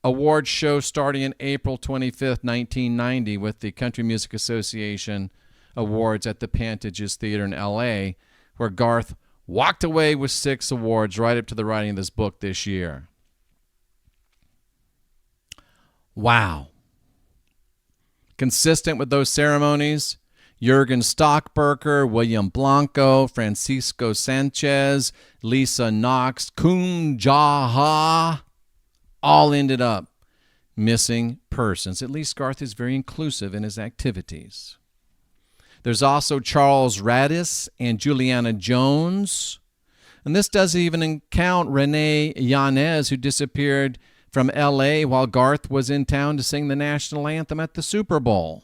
Speaker 1: award show starting in April 25th, 1990 with the Country Music Association Awards at the Pantages Theater in L.A., where Garth walked away with 6 awards right up to the writing of this book this year. Wow. Consistent with those ceremonies, Jürgen Stockberger, William Blanco, Francisco Sanchez, Lisa Knox, Kun Jaha, all ended up missing persons. At least Garth is very inclusive in his activities. There's also Charles Radis and Juliana Jones. And this doesn't even count Renee Yanez, who disappeared from L.A. while Garth was in town to sing the national anthem at the Super Bowl.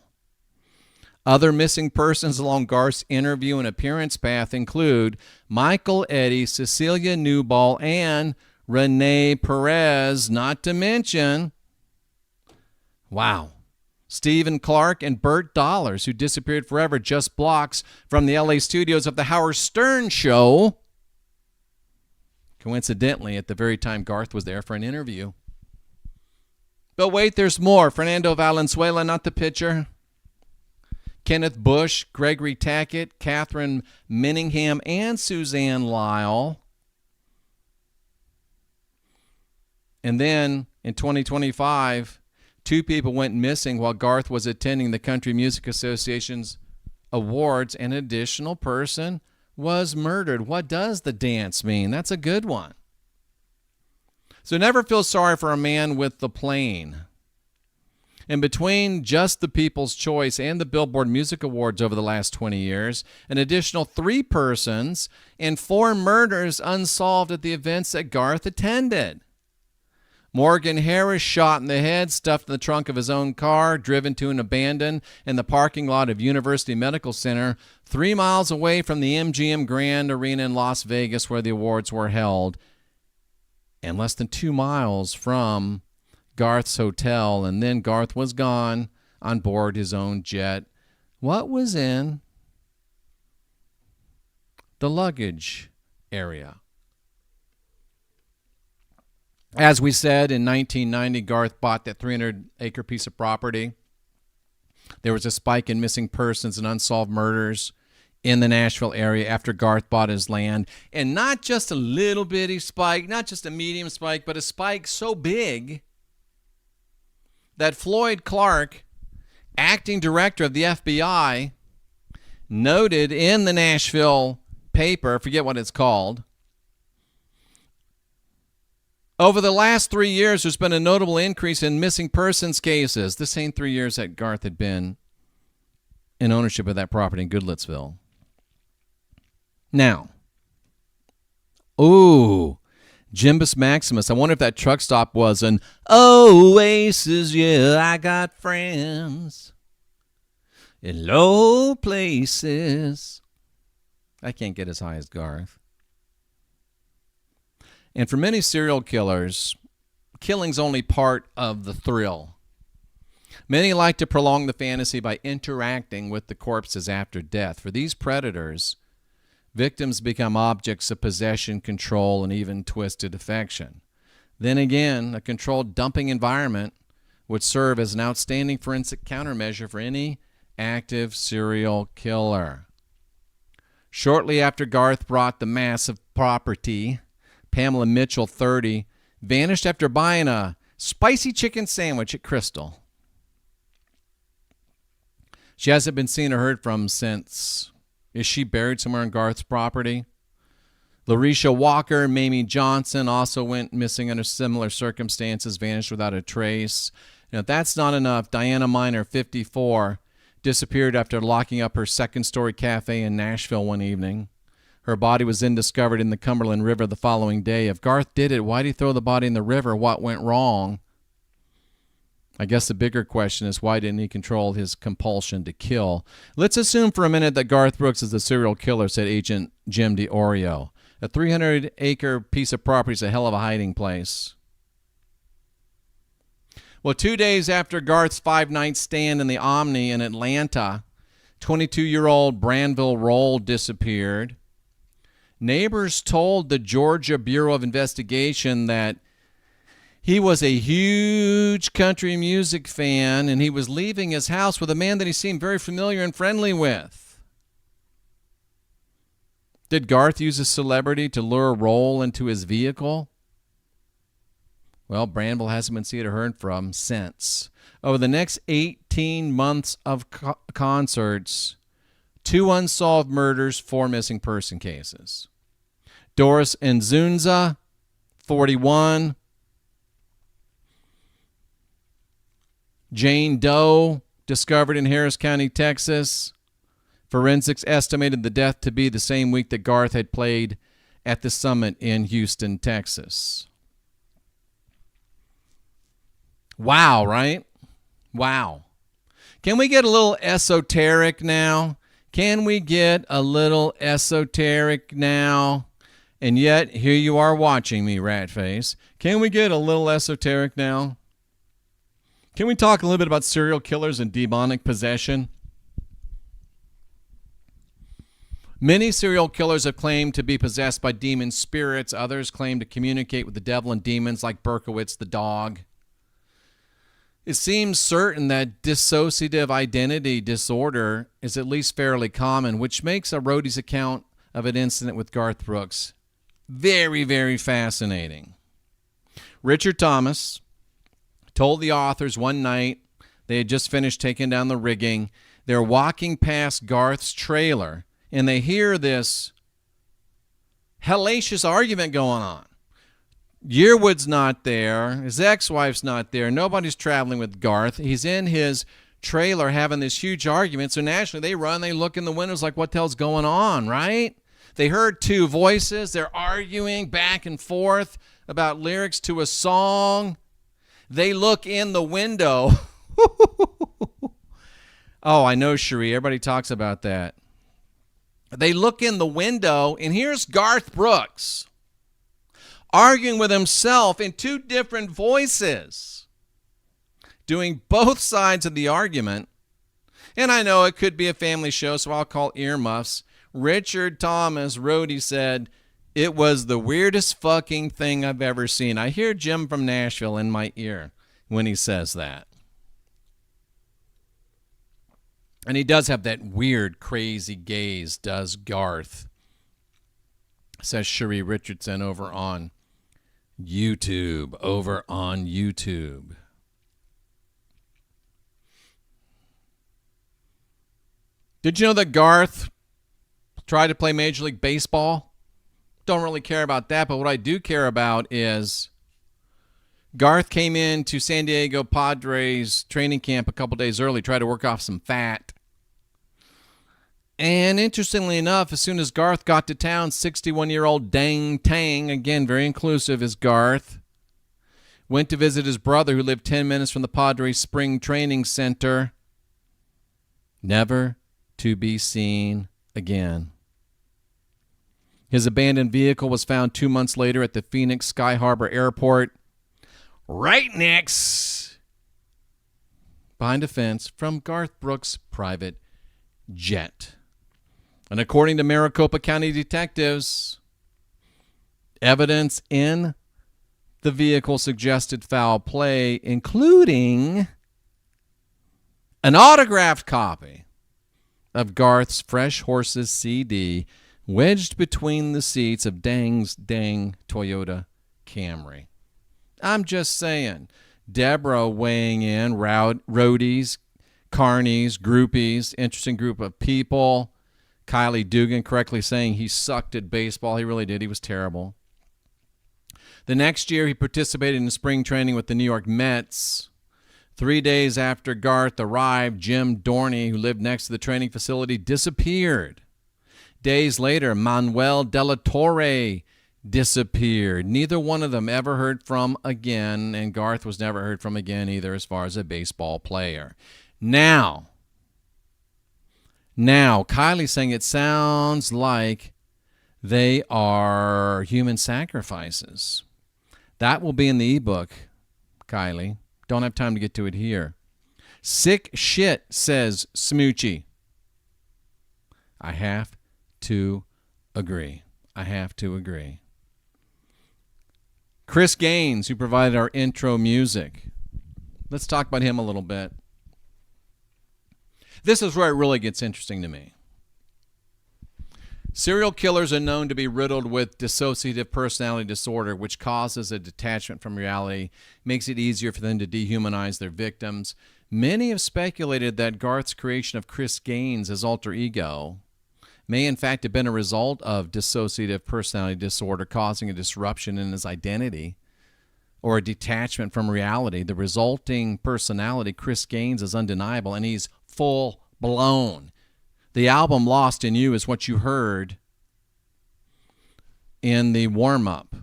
Speaker 1: Other missing persons along Garth's interview and appearance path include Michael Eddy, Cecilia Newball, and Renee Perez, not to mention, wow, Stephen Clark and Burt Dollars, who disappeared forever just blocks from the L.A. studios of the Howard Stern Show, coincidentally at the very time Garth was there for an interview. But wait, there's more. Fernando Valenzuela, not the pitcher. Kenneth Bush, Gregory Tackett, Catherine Minningham, and Suzanne Lyle. And then in 2025, 2 people went missing while Garth was attending the Country Music Association's awards. An additional person was murdered. What does the dance mean? That's a good one. So never feel sorry for a man with the plane. And between just the People's Choice and the Billboard Music Awards over the last 20 years, an additional 3 persons and 4 murders unsolved at the events that Garth attended. Morgan Harris shot in the head, stuffed in the trunk of his own car, driven to and abandoned in the parking lot of University Medical Center, 3 miles away from the MGM Grand Arena in Las Vegas where the awards were held, and less than 2 miles from Garth's hotel. And then Garth was gone on board his own jet. What was in the luggage area? As we said, in 1990, Garth bought that 300-acre piece of property. There was a spike in missing persons and unsolved murders in the Nashville area after Garth bought his land. And not just a little bitty spike, not just a medium spike, but a spike so big that Floyd Clark, acting director of the FBI, noted in the Nashville paper, I forget what it's called, over the last 3 years, there's been a notable increase in missing persons cases. The same 3 years that Garth had been in ownership of that property in Goodlettsville. Now, Jimbus Maximus. I wonder if that truck stop was an oasis. Yeah, I got friends in low places. I can't get as high as Garth. And for many serial killers, killing's only part of the thrill. Many like to prolong the fantasy by interacting with the corpses after death. For these predators, victims become objects of possession, control, and even twisted affection. Then again, a controlled dumping environment would serve as an outstanding forensic countermeasure for any active serial killer. Shortly after Garth brought the massive property, Pamela Mitchell, 30, vanished after buying a spicy chicken sandwich at Crystal. She hasn't been seen or heard from since. Is she buried somewhere on Garth's property? Larisha Walker, Mamie Johnson also went missing under similar circumstances, vanished without a trace. Now, if that's not enough, Diana Miner, 54, disappeared after locking up her second-story cafe in Nashville one evening. Her body was then discovered in the Cumberland River the following day. If Garth did it, why did he throw the body in the river? What went wrong? I guess the bigger question is, why didn't he control his compulsion to kill? Let's assume for a minute that Garth Brooks is the serial killer, said Agent Jim DeOrio. A 300-acre piece of property is a hell of a hiding place. Well, 2 days after Garth's 5-night stand in the Omni in Atlanta, 22-year-old Branville Roll disappeared. Neighbors told the Georgia Bureau of Investigation that he was a huge country music fan and he was leaving his house with a man that he seemed very familiar and friendly with. Did Garth use a celebrity to lure Roll into his vehicle? Well, Branville hasn't been seen or heard from since. Over the next 18 months of concerts, 2 unsolved murders, 4 missing person cases. Doris Nzunza, 41. Jane Doe, discovered in Harris County, Texas. Forensics estimated the death to be the same week that Garth had played at the Summit in Houston, Texas. Wow, right? Wow. Can we get a little esoteric now? Can we get a little esoteric now? And yet, here you are watching me, Ratface. Can we get a little esoteric now? Can we talk a little bit about serial killers and demonic possession? Many serial killers have claimed to be possessed by demon spirits. Others claim to communicate with the devil and demons, like Berkowitz the dog. It seems certain that dissociative identity disorder is at least fairly common, which makes a roadie's account of an incident with Garth Brooks very, very fascinating. Richard Thomas told the authors one night they had just finished taking down the rigging. They're walking past Garth's trailer, and they hear this hellacious argument going on. Yearwood's not there. His ex-wife's not there. Nobody's traveling with Garth. He's in his trailer having this huge argument. So naturally, they run. They look in the windows like, what the hell's going on, right? They heard 2 voices. They're arguing back and forth about lyrics to a song. They look in the window. Oh, I know, Cherie. Everybody talks about that. They look in the window, and here's Garth Brooks arguing with himself in 2 different voices, doing both sides of the argument. And I know it could be a family show, so I'll call earmuffs. Richard Thomas, roadie, said, it was the weirdest fucking thing I've ever seen. I hear Jim from Nashville in my ear when he says that. And he does have that weird, crazy gaze, does Garth, says Cherie Richardson over on YouTube. Did you know that Garth tried to play Major League Baseball? Don't really care about that, but what I do care about is Garth came in to San Diego Padres training camp a couple days early, tried to work off some fat. And interestingly enough, as soon as Garth got to town, 61-year-old Dang Tang, again, very inclusive, is Garth, went to visit his brother who lived 10 minutes from the Padres Spring Training Center, never to be seen again. His abandoned vehicle was found 2 months later at the Phoenix Sky Harbor Airport, right next, behind a fence, from Garth Brooks' private jet. And according to Maricopa County detectives, evidence in the vehicle suggested foul play, including an autographed copy of Garth's Fresh Horses CD wedged between the seats of Dang's dang Toyota Camry. I'm just saying. Deborah weighing in, roadies, carnies, groupies, interesting group of people. Kylie Dugan correctly saying he sucked at baseball. He really did. He was terrible. The next year, he participated in spring training with the New York Mets. 3 days after Garth arrived, Jim Dorney, who lived next to the training facility, disappeared. Days later, Manuel de la Torre disappeared. Neither one of them ever heard from again, and Garth was never heard from again either as far as a baseball player. Now, Kylie's saying it sounds like they are human sacrifices. That will be in the ebook, Kylie. Don't have time to get to it here. Sick shit, says Smoochie. I have to agree. Chris Gaines, who provided our intro music. Let's talk about him a little bit. This is where it really gets interesting to me. Serial killers are known to be riddled with dissociative personality disorder, which causes a detachment from reality, makes it easier for them to dehumanize their victims. Many have speculated that Garth's creation of Chris Gaines as alter ego may in fact have been a result of dissociative personality disorder causing a disruption in his identity or a detachment from reality. The resulting personality, Chris Gaines, is undeniable, and he's full blown. The album Lost in You is what you heard in the warm-up.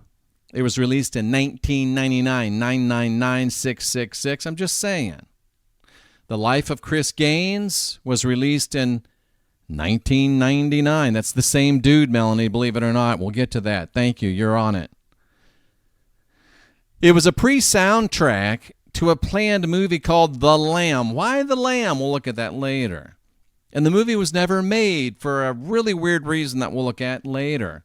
Speaker 1: It was released in 1999, 999666. I'm just saying. The Life of Chris Gaines was released in 1999. That's the same dude, Melanie, believe it or not. We'll get to that. Thank you. You're on it. It was a pre-soundtrack to a planned movie called The Lamb. Why The Lamb? We'll look at that later. And the movie was never made for a really weird reason that we'll look at later.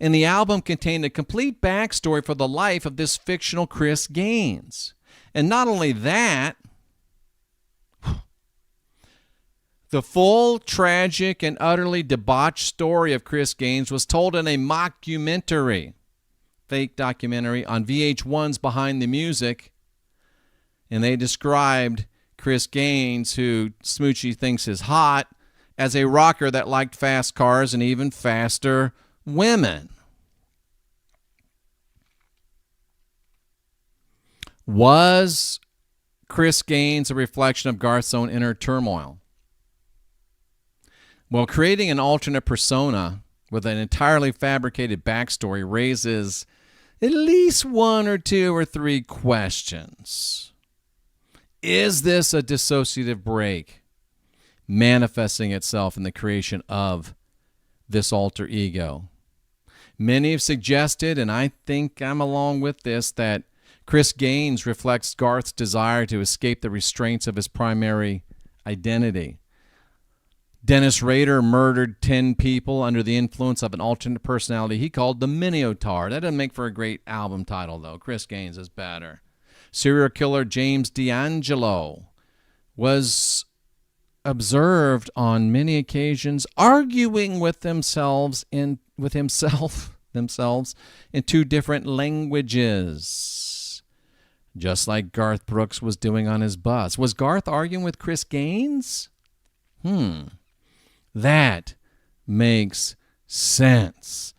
Speaker 1: And the album contained a complete backstory for the life of this fictional Chris Gaines. And not only that, the full, tragic, and utterly debauched story of Chris Gaines was told in a mockumentary, fake documentary, on VH1's Behind the Music. And they described Chris Gaines, who Smoochie thinks is hot, as a rocker that liked fast cars and even faster women. Was Chris Gaines a reflection of Garth's own inner turmoil? Well, creating an alternate persona with an entirely fabricated backstory raises at least one or two or three questions. Is this a dissociative break manifesting itself in the creation of this alter ego? Many have suggested, and I think I'm along with this, that Chris Gaines reflects Garth's desire to escape the restraints of his primary identity. Dennis Rader murdered 10 people under the influence of an alternate personality he called the Minotaur. That doesn't make for a great album title, though. Chris Gaines is better. Serial killer James D'Angelo was observed on many occasions arguing with themselves in two different languages, just like Garth Brooks was doing on his bus. Was Garth arguing with Chris Gaines? That makes sense.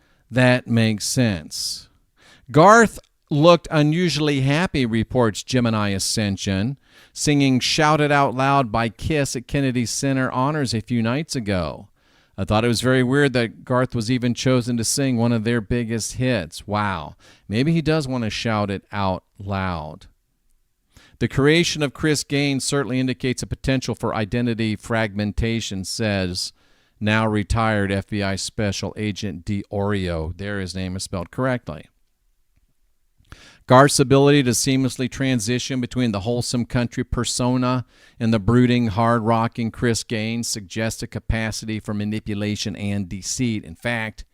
Speaker 1: Garth looked unusually happy, reports Gemini Ascension, singing Shout It Out Loud by Kiss at Kennedy Center Honors a few nights ago. I thought it was very weird that Garth was even chosen to sing one of their biggest hits. Wow. Maybe he does want to shout it out loud. The creation of Chris Gaines certainly indicates a potential for identity fragmentation, says now retired FBI Special Agent DeOrio. There, his name is spelled correctly. Garth's ability to seamlessly transition between the wholesome country persona and the brooding, hard-rocking Chris Gaines suggests a capacity for manipulation and deceit. In fact,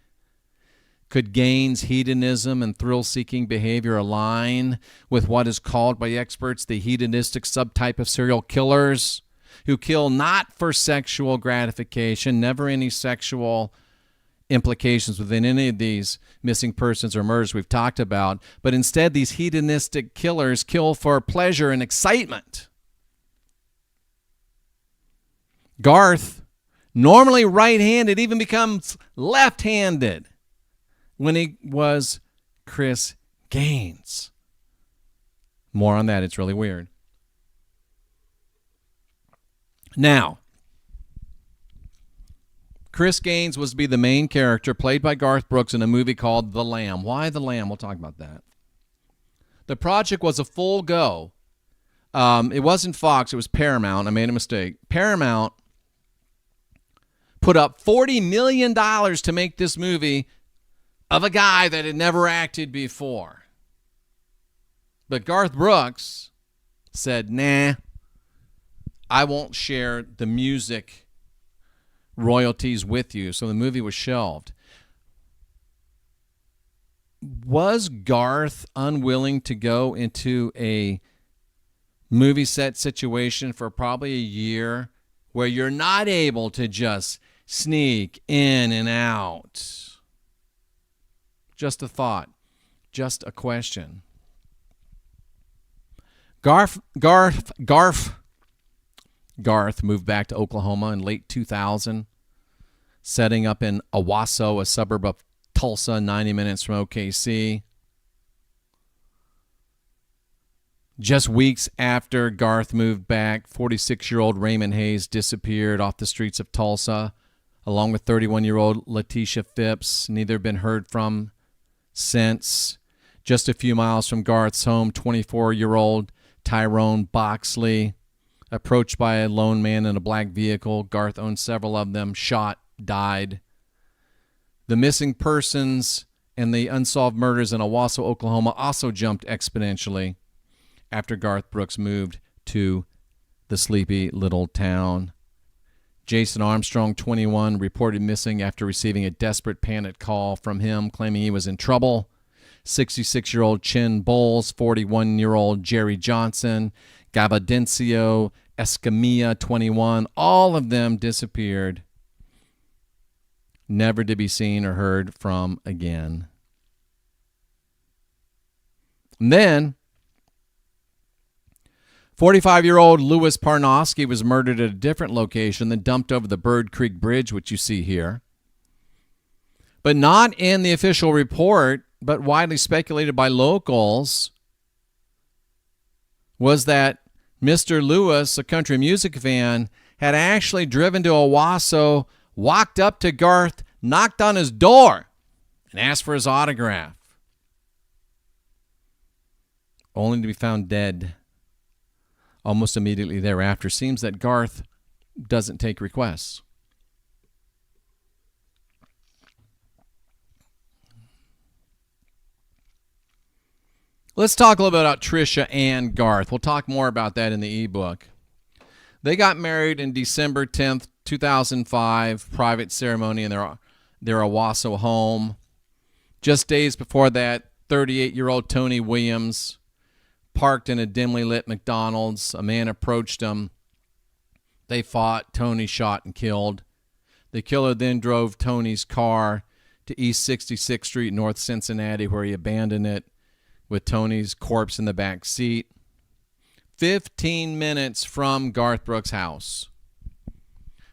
Speaker 1: could Gaines' hedonism and thrill-seeking behavior align with what is called by experts the hedonistic subtype of serial killers who kill not for sexual gratification, never any sexual implications within any of these missing persons or murders we've talked about, but instead these hedonistic killers kill for pleasure and excitement. Garth, normally right-handed, even becomes left-handed when he was Chris Gaines. More on that. It's really weird. Now, Chris Gaines was to be the main character, played by Garth Brooks, in a movie called The Lamb. Why The Lamb? We'll talk about that. The project was a full go. It wasn't Fox. It was Paramount. I made a mistake. Paramount put up $40 million to make this movie of a guy that had never acted before. But Garth Brooks said, nah, I won't share the music royalties with you, so the movie was shelved. Was Garth unwilling to go into a movie set situation for probably a year where you're not able to just sneak in and out? Just a thought, just a question. Garth moved back to Oklahoma in late 2000, setting up in Owasso, a suburb of Tulsa, 90 minutes from OKC. Just weeks after Garth moved back, 46-year-old Raymond Hayes disappeared off the streets of Tulsa, along with 31-year-old Letitia Phipps. Neither have been heard from since. Just a few miles from Garth's home, 24-year-old Tyrone Boxley, approached by a lone man in a black vehicle. Garth owned several of them. Shot, died. The missing persons and the unsolved murders in Owasso, Oklahoma also jumped exponentially after Garth Brooks moved to the sleepy little town. Jason Armstrong, 21, reported missing after receiving a desperate panic call from him claiming he was in trouble. 66-year-old Chin Bowles, 41-year-old Jerry Johnson, Gavadencio Escamilla, 21, all of them disappeared, never to be seen or heard from again. And then, 45-year-old Louis Parnosky was murdered at a different location, then dumped over the Bird Creek Bridge, which you see here. But not in the official report, but widely speculated by locals, was that Mr. Lewis, a country music fan, had actually driven to Owasso, walked up to Garth, knocked on his door, and asked for his autograph, only to be found dead almost immediately thereafter. Seems that Garth doesn't take requests. Let's talk a little bit about Trisha and Garth. We'll talk more about that in the ebook. They got married in December 10th, 2005, private ceremony in their Owasso home. Just days before that, 38-year-old Tony Williams parked in a dimly lit McDonald's. A man approached him. They fought. Tony shot and killed. The killer then drove Tony's car to East 66th Street, North Cincinnati, where he abandoned it with Tony's corpse in the back seat. 15 minutes from Garth Brooks' house.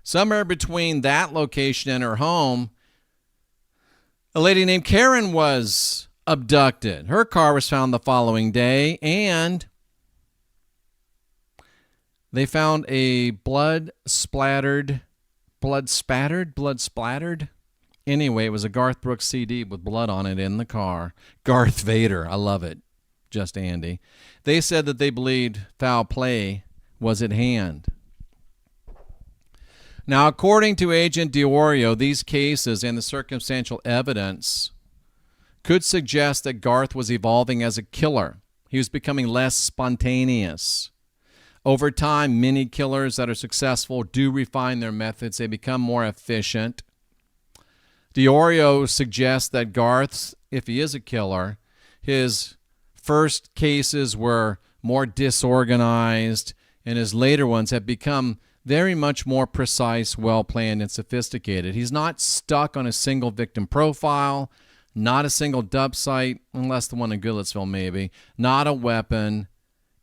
Speaker 1: Somewhere between that location and her home, a lady named Karen was abducted. Her car was found the following day, and they found a blood-splattered blood splattered. Anyway, it was a Garth Brooks CD with blood on it in the car. Darth Vader, I love it. Just Andy. They said that they believed foul play was at hand. Now, according to Agent Diorio, these cases and the circumstantial evidence could suggest that Garth was evolving as a killer. He was becoming less spontaneous. Over time, many killers that are successful do refine their methods. They become more efficient. Diorio suggests that Garth's, if he is a killer, his first cases were more disorganized, and his later ones have become very much more precise, well-planned, and sophisticated. He's not stuck on a single victim profile, not a single dump site, unless the one in Goodlettsville maybe, not a weapon,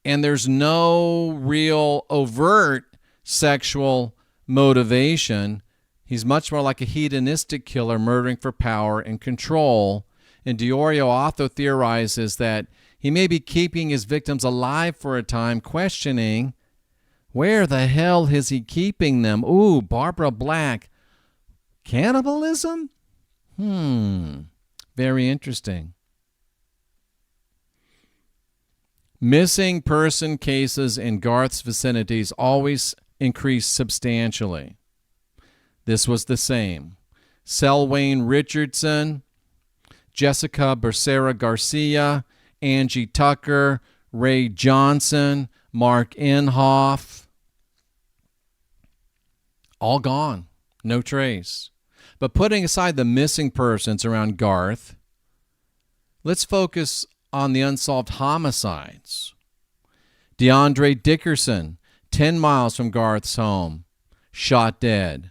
Speaker 1: and there's no real overt sexual motivation. He's much more like a hedonistic killer, murdering for power and control. And Diorio also theorizes that he may be keeping his victims alive for a time, questioning, where the hell is he keeping them? Ooh, Barbara Black. Cannibalism? Very interesting. Missing person cases in Garth's vicinities always increase substantially. This was the same. Selwyn Richardson, Jessica Becerra Garcia, Angie Tucker, Ray Johnson, Mark Inhofe. All gone. No trace. But putting aside the missing persons around Garth, let's focus on the unsolved homicides. DeAndre Dickerson, 10 miles from Garth's home, shot dead.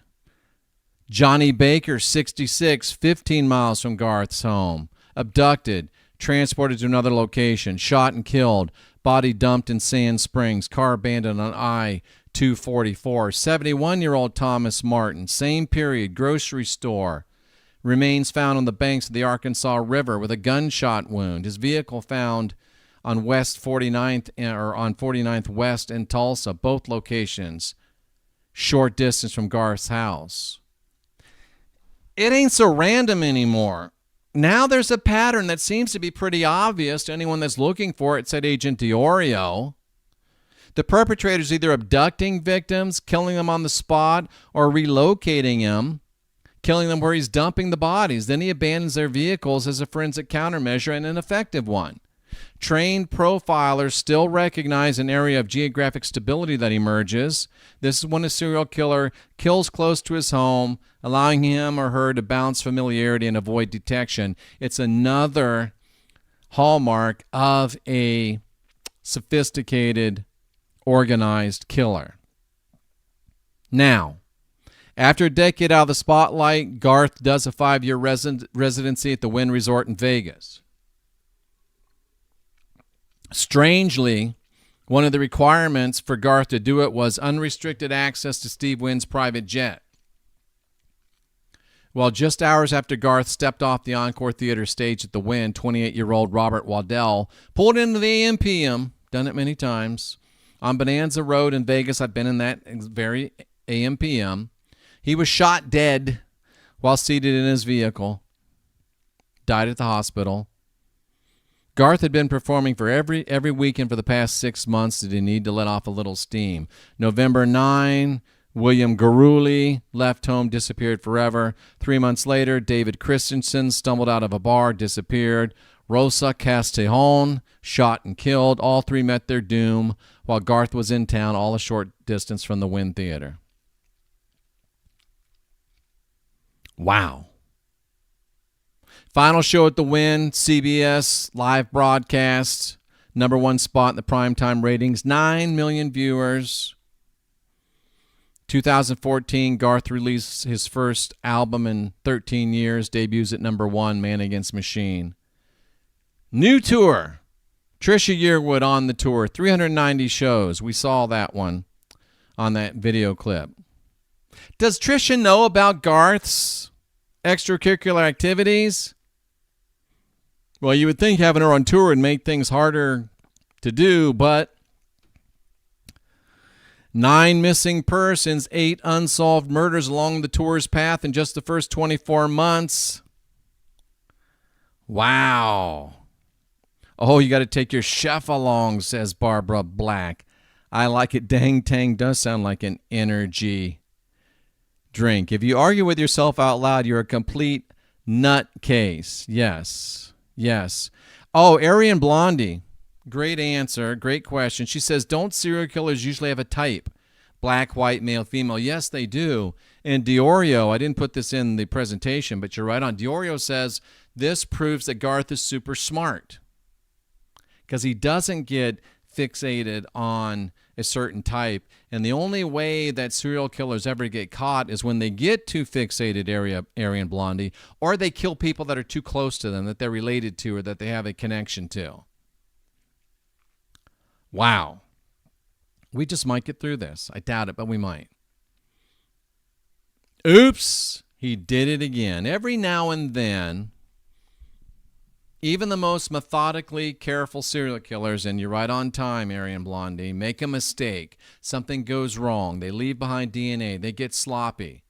Speaker 1: Johnny Baker, 66, 15 miles from Garth's home, abducted, transported to another location, shot and killed, body dumped in Sand Springs, car abandoned on I-244. 71-year-old Thomas Martin, same period, grocery store, remains found on the banks of the Arkansas River with a gunshot wound. His vehicle found on West 49th or on 49th West in Tulsa, both locations short distance from Garth's house. It ain't so random anymore. Now there's a pattern that seems to be pretty obvious to anyone that's looking for it, said Agent Diorio. The perpetrator's either abducting victims, killing them on the spot, or relocating them, killing them where he's dumping the bodies. Then he abandons their vehicles as a forensic countermeasure, and an effective one. Trained profilers still recognize an area of geographic stability that emerges. This is when a serial killer kills close to his home, allowing him or her to balance familiarity and avoid detection. It's another hallmark of a sophisticated, organized killer. Now, after a decade out of the spotlight, Garth does a 5-year residency at the Wynn Resort in Vegas. Strangely, one of the requirements for Garth to do it was unrestricted access to Steve Wynn's private jet. Well, just hours after Garth stepped off the Encore Theater stage at the Wynn, 28-year-old Robert Waddell pulled into the AM/PM, done it many times, on Bonanza Road in Vegas. I've been in that very AM/PM. He was shot dead while seated in his vehicle, died at the hospital. Garth had been performing for every weekend for the past 6 months. Did he need to let off a little steam? November 9, William Garuli left home, disappeared forever. 3 months later, David Christensen stumbled out of a bar, disappeared. Rosa Castellon, shot and killed. All three met their doom while Garth was in town, all a short distance from the Wynn Theater. Wow. Final show at the Wynn, CBS live broadcast, #1 spot in the primetime ratings, 9 million viewers. 2014, Garth released his first album in 13 years, debuts at #1, Man Against Machine. New tour, Trisha Yearwood on the tour, 390 shows. We saw that one on that video clip. Does Trisha know about Garth's extracurricular activities? Well, you would think having her on tour would make things harder to do, but 9 missing persons, 8 unsolved murders along the tour's path in just the first 24 months. Wow. Oh, you got to take your chef along, says Barbara Black. I like it. Dang Tang does sound like an energy drink. If you argue with yourself out loud, you're a complete nutcase. Yes. Yes. Oh, Arian Blondie. Great answer. Great question. She says, don't serial killers usually have a type? Black, white, male, female. Yes, they do. And Diorio, I didn't put this in the presentation, but you're right on. Diorio says this proves that Garth is super smart because he doesn't get fixated on a certain type. And the only way that serial killers ever get caught is when they get too fixated, Arian Blondie, or they kill people that are too close to them, that they're related to or that they have a connection to. Wow. We just might get through this. I doubt it, but we might. Oops. He did it again. Every now and then, even the most methodically careful serial killers, and you're right on time, Arian Blondie, make a mistake. Something goes wrong. They leave behind DNA. They get sloppy.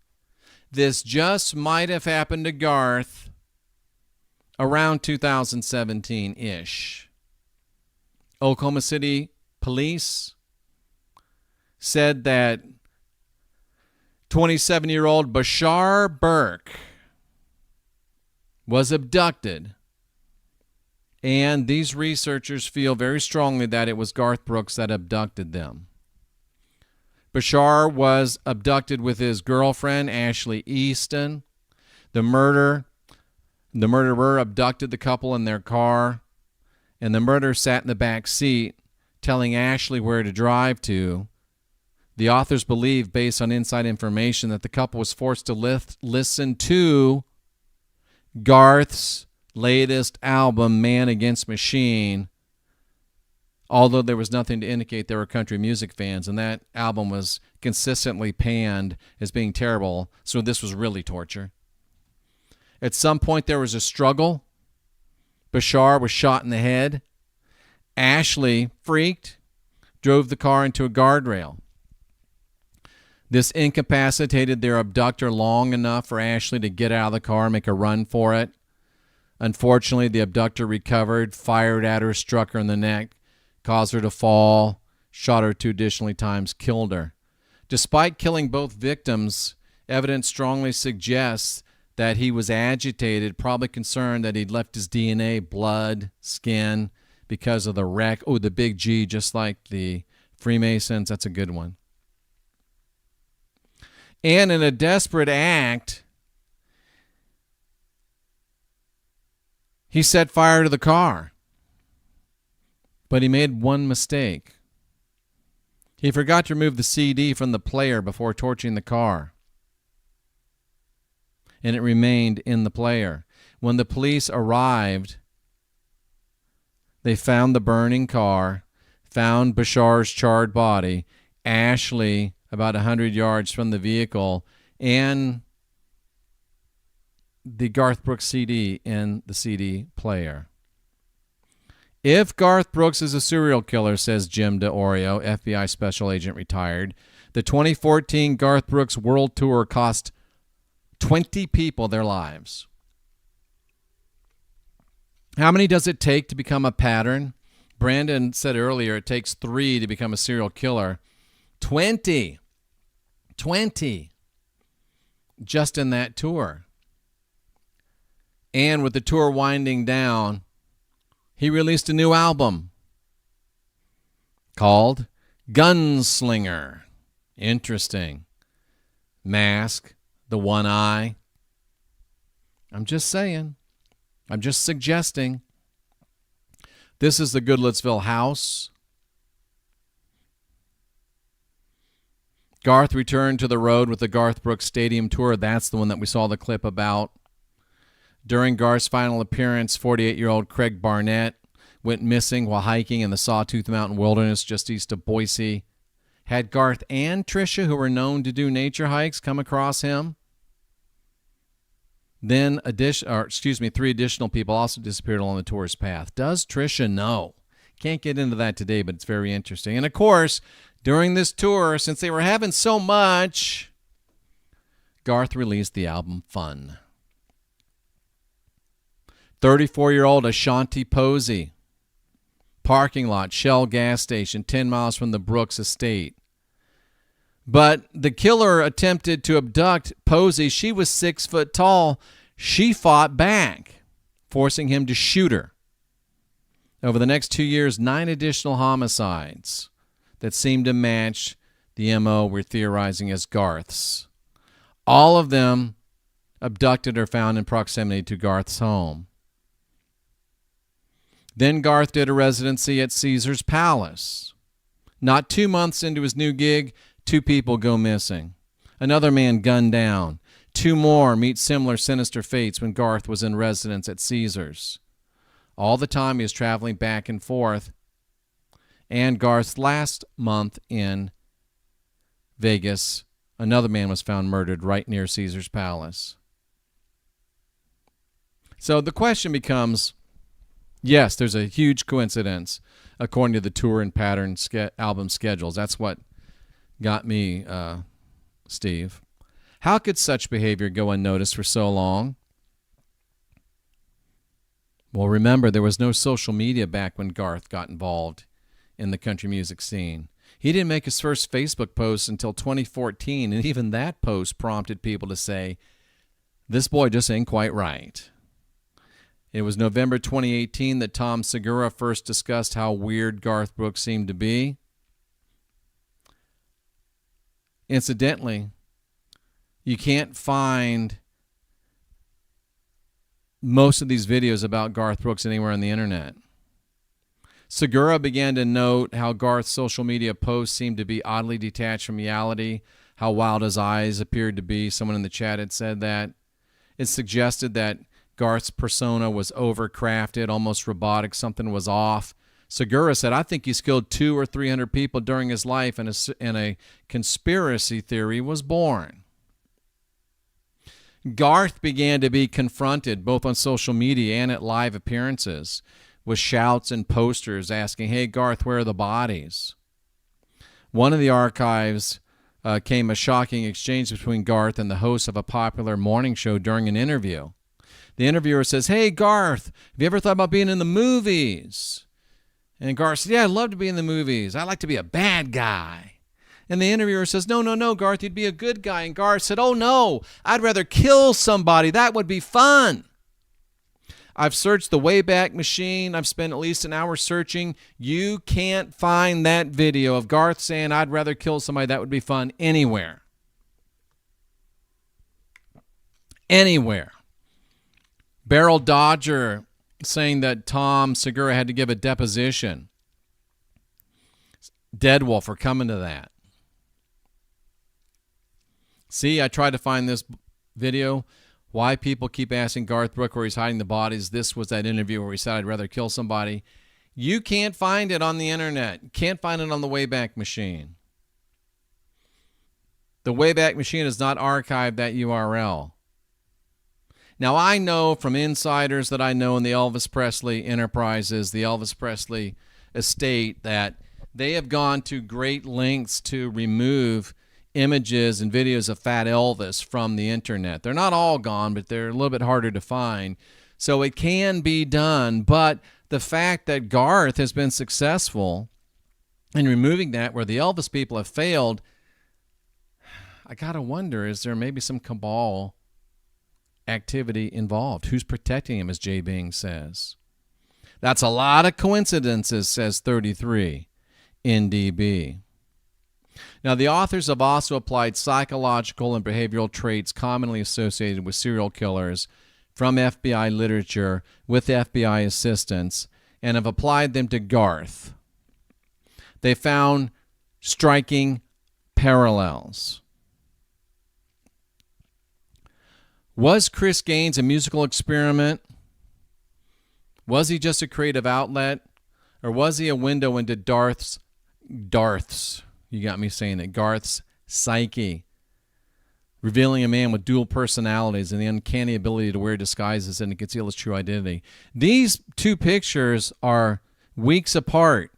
Speaker 1: This just might have happened to Garth around 2017-ish. Oklahoma City police said that 27-year-old Bashar Burke was abducted, and these researchers feel very strongly that it was Garth Brooks that abducted them. Bashar was abducted with his girlfriend, Ashley Easton. The murderer abducted the couple in their car, and the murderer sat in the back seat telling Ashley where to drive to. The authors believe, based on inside information, that the couple was forced to listen to Garth's latest album, Man Against Machine, although there was nothing to indicate they were country music fans, and that album was consistently panned as being terrible, so this was really torture. At some point there was a struggle. Bashar was shot in the head. Ashley, freaked, drove the car into a guardrail. This incapacitated their abductor long enough for Ashley to get out of the car and make a run for it. Unfortunately, the abductor recovered, fired at her, struck her in the neck, caused her to fall, shot her 2 additional times, killed her. Despite killing both victims, evidence strongly suggests that he was agitated, probably concerned that he'd left his DNA, blood, skin, because of the wreck. Oh, the big G, just like the Freemasons. That's a good one. And in a desperate act, he set fire to the car. But he made one mistake. He forgot to remove the CD from the player before torching the car. And it remained in the player. When the police arrived, they found the burning car, found Bashar's charred body, Ashley about 100 yards from the vehicle, and the Garth Brooks CD in the CD player. If Garth Brooks is a serial killer, says Jim DeOrio, FBI special agent retired, the 2014 Garth Brooks World Tour cost 20 people their lives. How many does it take to become a pattern? Brandon said earlier it takes 3 to become a serial killer. 20 just in that tour. And with the tour winding down, he released a new album called Gunslinger. Interesting. Mask, the one eye. I'm just saying. I'm just suggesting. This is the Goodlettsville house. Garth returned to the road with the Garth Brooks Stadium Tour. That's the one that we saw the clip about. During Garth's final appearance, 48-year-old Craig Barnett went missing while hiking in the Sawtooth Mountain Wilderness just east of Boise. Had Garth and Tricia, who were known to do nature hikes, come across him? Then 3 additional people also disappeared along the tour's path. Does Tricia know? Can't get into that today, but it's very interesting. And of course, During this tour, since they were having so much, Garth released the album Fun. 34-year-old Ashanti Posey, parking lot, Shell gas station, 10 miles from the Brooks estate. But the killer attempted to abduct Posey. She was 6 foot tall. She fought back, forcing him to shoot her. Over the next 2 years, 9 additional homicides that seemed to match the MO we're theorizing as Garth's. All of them abducted or found in proximity to Garth's home. Then Garth did a residency at Caesar's Palace. Not 2 months into his new gig, 2 people go missing. Another man gunned down. 2 more meet similar sinister fates when Garth was in residence at Caesar's. All the time he was traveling back and forth. And Garth's last month in Vegas, another man was found murdered right near Caesar's Palace. So the question becomes, yes, there's a huge coincidence according to the tour and pattern album schedules. That's what got me, Steve. How could such behavior go unnoticed for so long? Well, remember, there was no social media back when Garth got involved in the country music scene. He didn't make his first Facebook post until 2014, and even that post prompted people to say, this boy just ain't quite right. It was November 2018 that Tom Segura first discussed how weird Garth Brooks seemed to be. Incidentally, you can't find most of these videos about Garth Brooks anywhere on the internet. Segura began to note how Garth's social media posts seemed to be oddly detached from reality, how wild his eyes appeared to be. Someone in the chat had said that. It suggested that Garth's persona was overcrafted, almost robotic, something was off. Segura said, I think he's killed 200 or 300 people during his life, and a conspiracy theory was born. Garth began to be confronted both on social media and at live appearances with shouts and posters asking, hey, Garth, where are the bodies? One of the archives came a shocking exchange between Garth and the host of a popular morning show during an interview. The interviewer says, hey, Garth, have you ever thought about being in the movies? And Garth said, yeah, I'd love to be in the movies. I like to be a bad guy. And the interviewer says, no, Garth, you'd be a good guy. And Garth said, oh, no, I'd rather kill somebody. That would be fun. I've searched the Wayback Machine. I've spent at least an hour searching. You can't find that video of Garth saying, I'd rather kill somebody. That would be fun anywhere. Anywhere. Barrel Dodger saying that Tom Segura had to give a deposition. Deadwolf are coming to that. See, I tried to find this video. Why people keep asking Garth Brooks where he's hiding the bodies. This was that interview where he said, I'd rather kill somebody. You can't find it on the internet. You can't find it on the Wayback Machine. The Wayback Machine has not archived that URL. Now, I know from insiders that I know in the Elvis Presley enterprises, the Elvis Presley estate, that they have gone to great lengths to remove images and videos of Fat Elvis from the internet. They're not all gone, but they're a little bit harder to find. So it can be done, but the fact that Garth has been successful in removing that where the Elvis people have failed, I gotta wonder, is there maybe some cabal activity involved? Who's protecting him, as Jay Bing says? That's a lot of coincidences, says 33 NDB. Now, the authors have also applied psychological and behavioral traits commonly associated with serial killers from FBI literature with FBI assistance and have applied them to Garth. They found striking parallels. Was Chris Gaines a musical experiment? Was he just a creative outlet? Or was he a window into Garth's, you got me saying it, Garth's psyche, revealing a man with dual personalities and the uncanny ability to wear disguises and to conceal his true identity? These two pictures are weeks apart.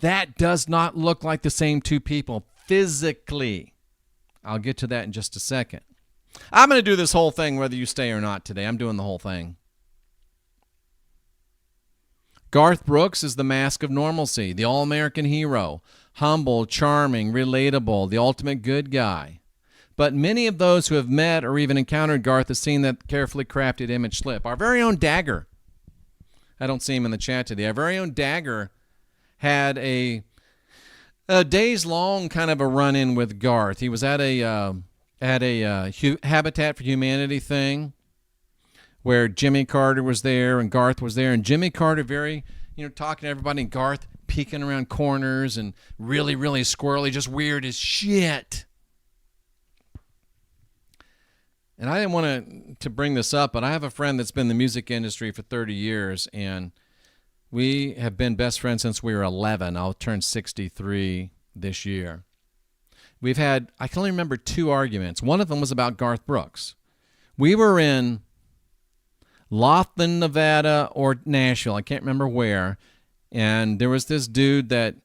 Speaker 1: That does not look like the same two people physically. I'll get to that in just a second. I'm going to do this whole thing whether you stay or not today. I'm doing the whole thing. Garth Brooks is the mask of normalcy, the all-American hero, humble, charming, relatable, the ultimate good guy. But many of those who have met or even encountered Garth have seen that carefully crafted image slip. Our very own Dagger, I don't see him in the chat today, our very own Dagger had a days-long kind of a run-in with Garth. He was at a Habitat for Humanity thing where Jimmy Carter was there and Garth was there, and Jimmy Carter very, talking to everybody, and Garth peeking around corners and really, really squirrely, just weird as shit. And I didn't want to bring this up, but I have a friend that's been in the music industry for 30 years, and we have been best friends since we were 11. I'll turn 63 this year. We've had, I can only remember 2 arguments. One of them was about Garth Brooks. We were in Laughlin, Nevada, or Nashville. I can't remember where. And there was this dude that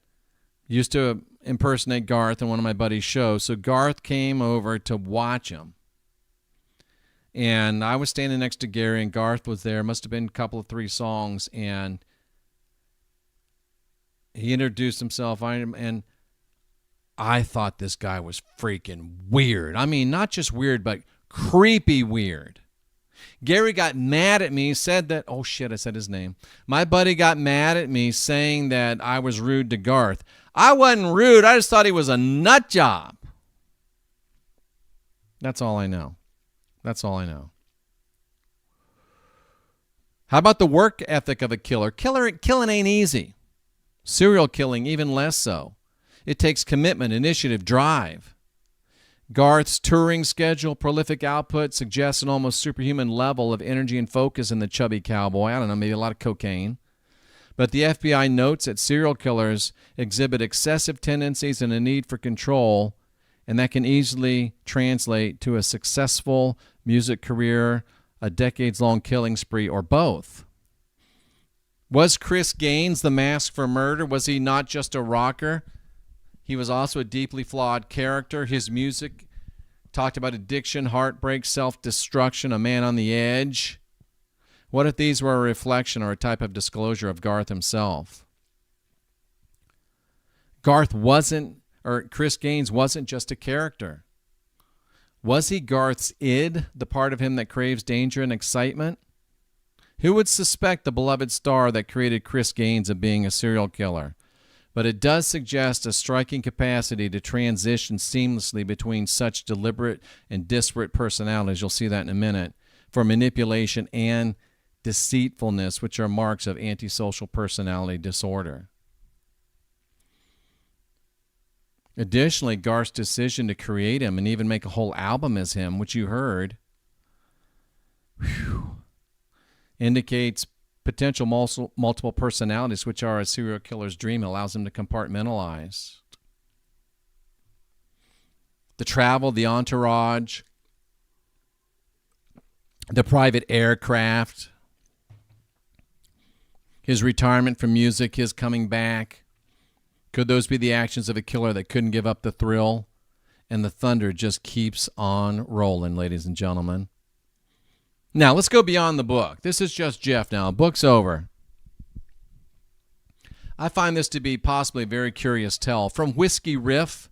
Speaker 1: used to impersonate Garth in one of my buddy's shows. So Garth came over to watch him. And I was standing next to Gary, and Garth was there. Must have been a couple of 3 songs. And he introduced himself, and I thought this guy was freaking weird. I mean, not just weird, but creepy weird. Gary got mad at me, said that, oh shit, I said his name. My buddy got mad at me saying that I was rude to Garth. I wasn't rude. I just thought he was a nut job. That's all I know. That's all I know. How about the work ethic of a killer? Killing ain't easy. Serial killing, even less so. It takes commitment, initiative, drive. Garth's touring schedule, prolific output suggests an almost superhuman level of energy and focus in the chubby cowboy. I don't know, maybe a lot of cocaine. But the FBI notes that serial killers exhibit excessive tendencies and a need for control, and that can easily translate to a successful music career, a decades-long killing spree, or both. Was Chris Gaines the mask for murder? Was he not just a rocker? He was also a deeply flawed character. His music talked about addiction, heartbreak, self-destruction, a man on the edge. What if these were a reflection or a type of disclosure of Garth himself? Chris Gaines wasn't just a character. Was he Garth's id, the part of him that craves danger and excitement? Who would suspect the beloved star that created Chris Gaines of being a serial killer? But it does suggest a striking capacity to transition seamlessly between such deliberate and disparate personalities, you'll see that in a minute, for manipulation and deceitfulness, which are marks of antisocial personality disorder. Additionally, Garth's decision to create him and even make a whole album as him, which you heard, indicates potential multiple personalities, which are a serial killer's dream, allows him to compartmentalize. The travel, the entourage, the private aircraft, his retirement from music, his coming back. Could those be the actions of a killer that couldn't give up the thrill? And the thunder just keeps on rolling, ladies and gentlemen. Now, let's go beyond the book. This is just Jeff now. Book's over. I find this to be possibly a very curious tell. From Whiskey Riff,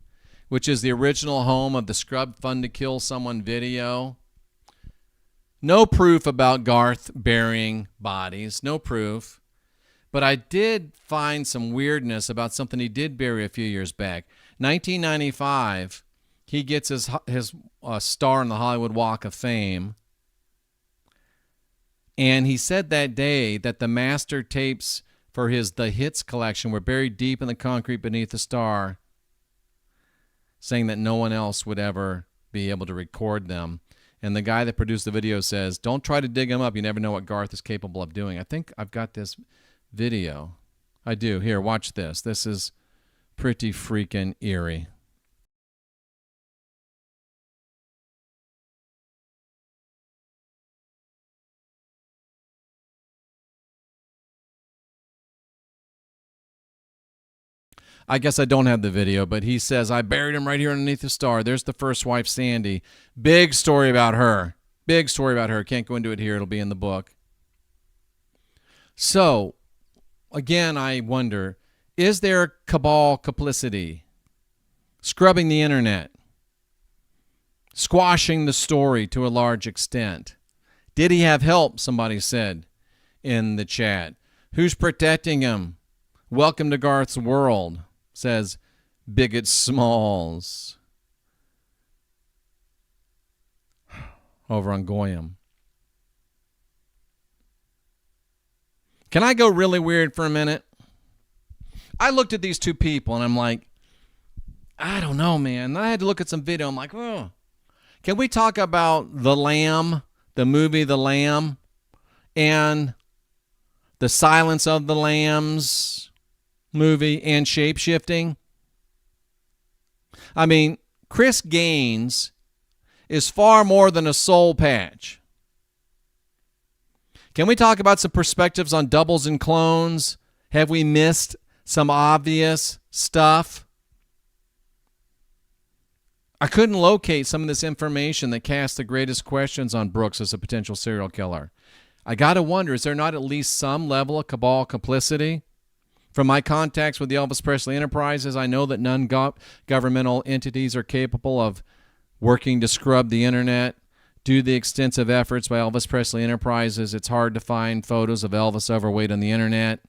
Speaker 1: which is the original home of the Scrub Fun to Kill Someone video. No proof about Garth burying bodies. No proof. But I did find some weirdness about something he did bury a few years back. 1995, he gets his star on the Hollywood Walk of Fame. And he said that day that the master tapes for his The Hits collection were buried deep in the concrete beneath the star, saying that no one else would ever be able to record them. And the guy that produced the video says, don't try to dig him up. You never know what Garth is capable of doing. I think I've got this video. I do. Here, watch this. This is pretty freaking eerie. I guess I don't have the video, but he says, I buried him right here underneath the star. There's the first wife, Sandy. Big story about her. Big story about her. Can't go into it here. It'll be in the book. So, again, I wonder, is there cabal complicity? Scrubbing the internet? Squashing the story to a large extent? Did he have help, somebody said in the chat. Who's protecting him? Welcome to Garth's world, says Bigot Smalls over on Goyam. Can I go really weird for a minute? I looked at these two people and I'm like, I don't know, man. And I had to look at some video. I'm like, oh. Can we talk about The Lamb, the movie The Lamb, and The Silence of the Lambs movie, and shape-shifting? I mean, Chris Gaines is far more than a soul patch. Can we talk about some perspectives on doubles and clones? Have we missed some obvious stuff? I couldn't locate some of this information that casts the greatest questions on Brooks as a potential serial killer. I got to wonder, is there not at least some level of cabal complicity? From my contacts with the Elvis Presley Enterprises, I know that none governmental entities are capable of working to scrub the internet. Due to the extensive efforts by Elvis Presley Enterprises, it's hard to find photos of Elvis overweight on the internet.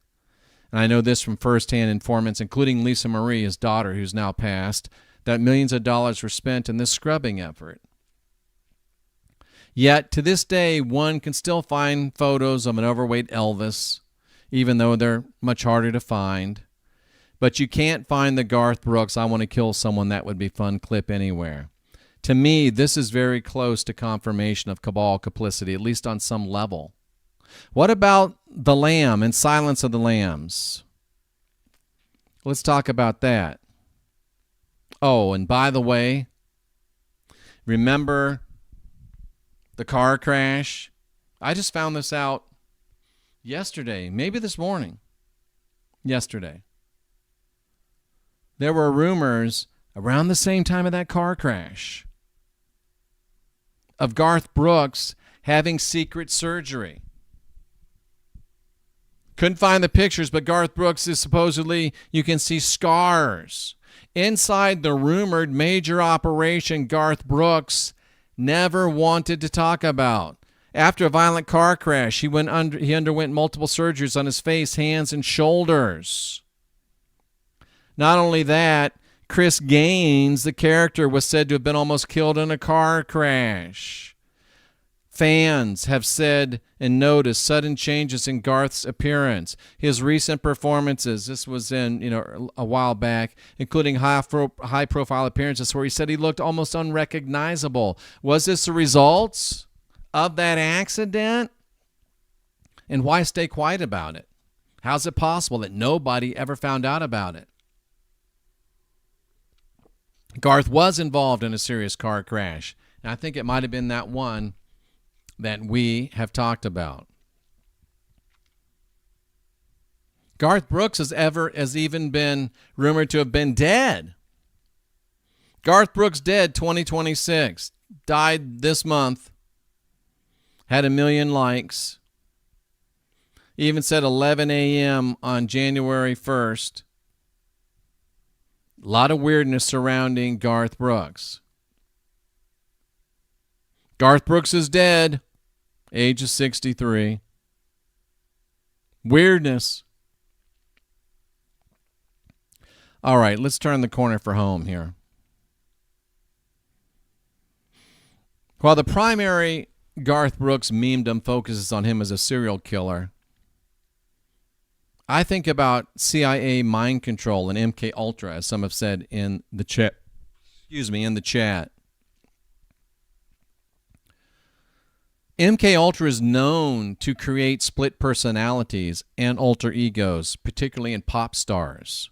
Speaker 1: And I know this from firsthand informants, including Lisa Marie, his daughter, who's now passed, that millions of dollars were spent in this scrubbing effort. Yet, to this day, one can still find photos of an overweight Elvis, even though they're much harder to find. But you can't find the Garth Brooks, I want to kill someone, that would be fun clip anywhere. To me, this is very close to confirmation of cabal complicity, at least on some level. What about The Lamb and Silence of the Lambs? Let's talk about that. Oh, and by the way, remember the car crash? I just found this out yesterday, maybe this morning. Yesterday. There were rumors around the same time of that car crash of Garth Brooks having secret surgery. Couldn't find the pictures, but Garth Brooks is supposedly, you can see scars. Inside the rumored major operation Garth Brooks never wanted to talk about. After a violent car crash, he underwent multiple surgeries on his face, hands, and shoulders. Not only that, Chris Gaines, the character, was said to have been almost killed in a car crash. Fans have said and noticed sudden changes in Garth's appearance. His recent performances, this was in a while back, including high-profile appearances where he said he looked almost unrecognizable. Was this the result of that accident? And why stay quiet about it? How's it possible that nobody ever found out about it? Garth was involved in a serious car crash, and I think it might have been that one that we have talked about. Garth Brooks has even been rumored to have been dead. Garth Brooks dead 2026. Died this month. Had 1 million likes. Even said 11 a.m. on January 1st. A lot of weirdness surrounding Garth Brooks. Garth Brooks is dead. Age of 63. Weirdness. All right, let's turn the corner for home here. While the primary Garth Brooks memedom focuses on him as a serial killer, I think about CIA mind control and MK Ultra, as some have said in the chat. In the chat. MK Ultra is known to create split personalities and alter egos, particularly in pop stars.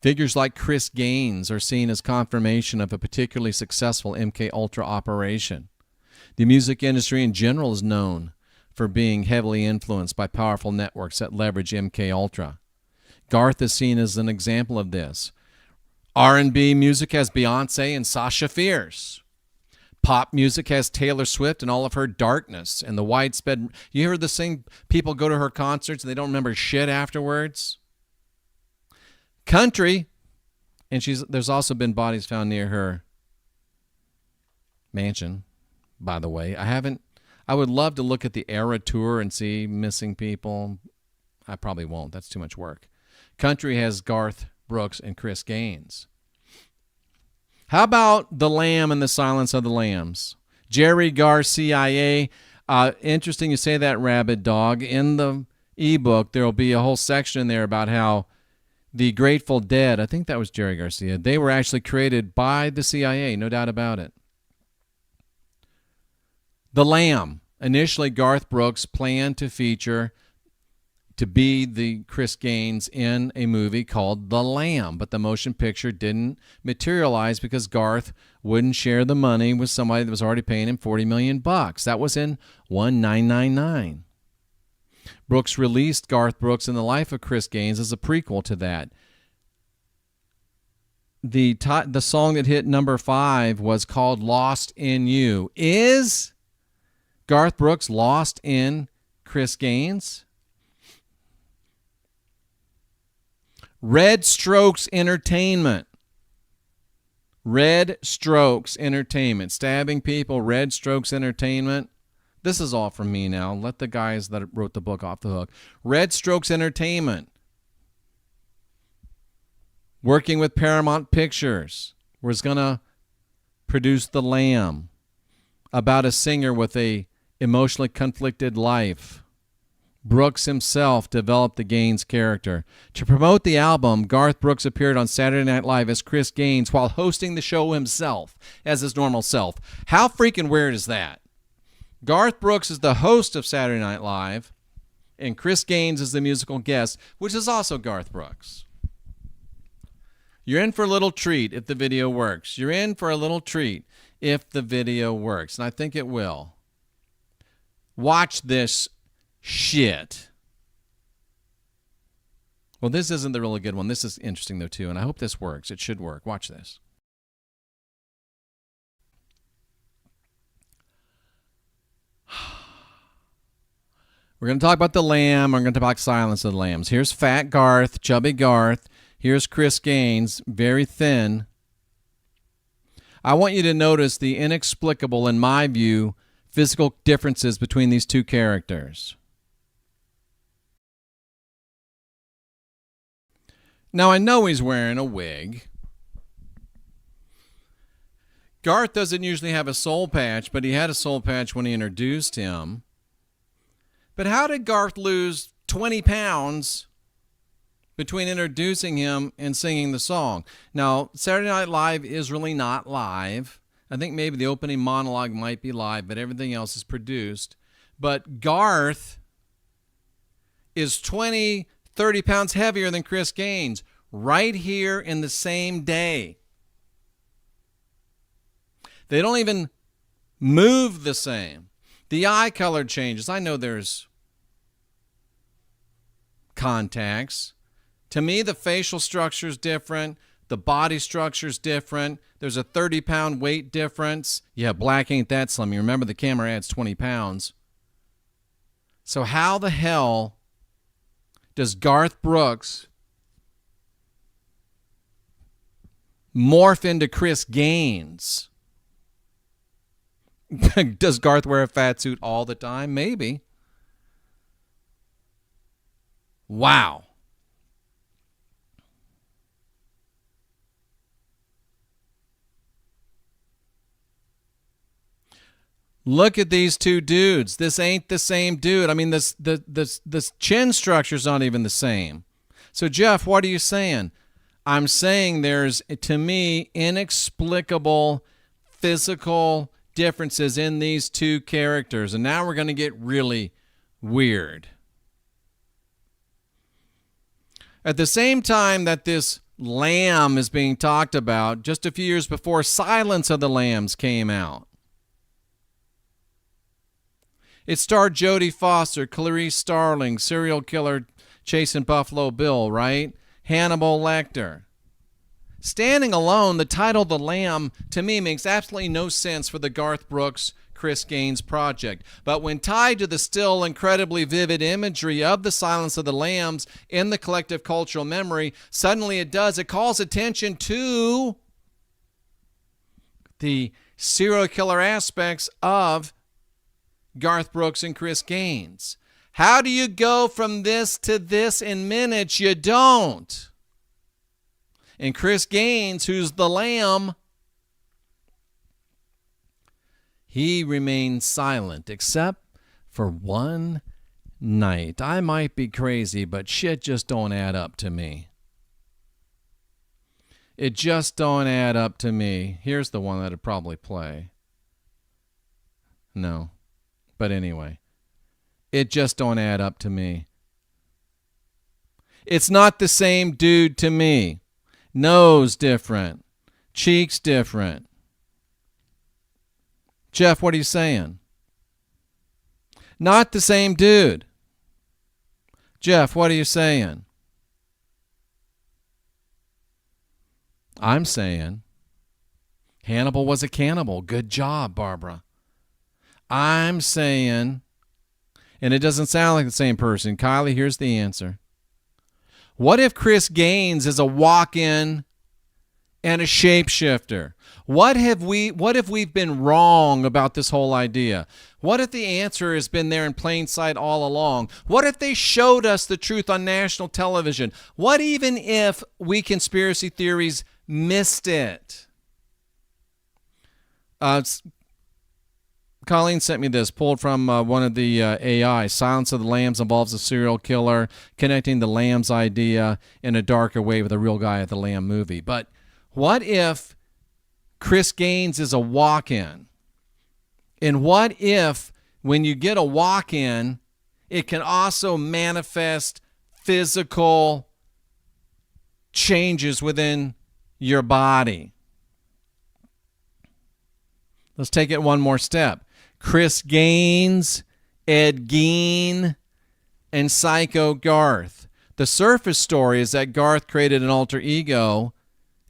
Speaker 1: Figures like Chris Gaines are seen as confirmation of a particularly successful MK Ultra operation. The music industry in general is known for being heavily influenced by powerful networks that leverage MK Ultra. Garth is seen as an example of this. R&B music has Beyonce and Sasha Fierce. Pop music has Taylor Swift and all of her darkness and the widespread. You hear this thing? People go to her concerts and they don't remember shit afterwards. Country, and there's also been bodies found near her mansion, by the way. I would love to look at the Era Tour and see missing people. I probably won't. That's too much work. Country has Garth Brooks and Chris Gaines. How about The Lamb and the Silence of the Lambs? Jerry Garcia. Interesting you say that, Rabid Dog. In the ebook, there will be a whole section in there about how the Grateful Dead, I think that was Jerry Garcia, they were actually created by the CIA, no doubt about it. The Lamb. Initially, Garth Brooks planned to be the Chris Gaines in a movie called The Lamb, but the motion picture didn't materialize because Garth wouldn't share the money with somebody that was already paying him $40 million. That was in 1999. Brooks released Garth Brooks in the Life of Chris Gaines as a prequel to that. The song that hit number 5 was called Lost in You. Is Garth Brooks lost in Chris Gaines? Red Strokes Entertainment. Red Strokes Entertainment. Stabbing people, Red Strokes Entertainment. This is all from me now. Let the guys that wrote the book off the hook. Red Strokes Entertainment. Working with Paramount Pictures. Was going to produce The Lamb. About a singer with a emotionally conflicted life. Brooks himself developed the Gaines character. To promote the album, Garth Brooks appeared on Saturday Night Live as Chris Gaines while hosting the show himself as his normal self. How freaking weird is that? Garth Brooks is the host of Saturday Night Live, and Chris Gaines is the musical guest, which is also Garth Brooks. You're in for a little treat if the video works. You're in for a little treat if the video works, and I think it will. Watch this shit. Well, this isn't the really good one. This is interesting, though, too, and I hope this works. It should work. Watch this. We're going to talk about The Lamb. We're going to talk about Silence of the Lambs. Here's Fat Garth, Chubby Garth. Here's Chris Gaines, very thin. I want you to notice the inexplicable, in my view, physical differences between these two characters. Now, I know he's wearing a wig. Garth doesn't usually have a soul patch, but he had a soul patch when he introduced him. But how did Garth lose 20 pounds between introducing him and singing the song? Now, Saturday Night Live is really not live. I think maybe the opening monologue might be live, but everything else is produced. But Garth is 20, 30 pounds heavier than Chris Gaines right here in the same day. They don't even move the same. The eye color changes. I know there's contacts. To me, the facial structure is different. The body structure is different. There's a 30-pound weight difference. Yeah, black ain't that slim. You remember the camera adds 20 pounds. So how the hell does Garth Brooks morph into Chris Gaines? Does Garth wear a fat suit all the time? Maybe. Wow. Look at these two dudes. This ain't the same dude. I mean, this chin structure's not even the same. So, Jeff, what are you saying? I'm saying there's, to me, inexplicable physical differences in these two characters. And now we're going to get really weird. At the same time that this Lamb is being talked about, just a few years before Silence of the Lambs came out, it starred Jodie Foster, Clarice Starling, serial killer chasing Buffalo Bill, right? Hannibal Lecter. Standing alone, the title The Lamb, to me, makes absolutely no sense for the Garth Brooks, Chris Gaines project. But when tied to the still incredibly vivid imagery of the Silence of the Lambs in the collective cultural memory, suddenly it does. It calls attention to the serial killer aspects of Garth Brooks and Chris Gaines. How do you go from this to this in minutes? You don't. And Chris Gaines, who's the lamb, he remains silent, except for one night. I might be crazy, but shit just don't add up to me. It just don't add up to me. Here's the one that'd probably play. No. But anyway, it just don't add up to me. It's not the same dude to me. Nose different. Cheeks different. Jeff, what are you saying? Not the same dude. Jeff, what are you saying? I'm saying Hannibal was a cannibal. Good job, Barbara. I'm saying, and it doesn't sound like the same person. Kylie, here's the answer. What if Chris Gaines is a walk-in and a shapeshifter? What if we've been wrong about this whole idea? What if the answer has been there in plain sight all along? What if they showed us the truth on national television? What even if we conspiracy theories missed it? Colleen sent me this, pulled from one of the AI. Silence of the Lambs involves a serial killer connecting the Lambs idea in a darker way with a real guy at the Lamb movie. But what if Chris Gaines is a walk-in? And what if when you get a walk-in, it can also manifest physical changes within your body? Let's take it one more step. Chris Gaines, Ed Gein, and Psycho Garth. The surface story is that Garth created an alter ego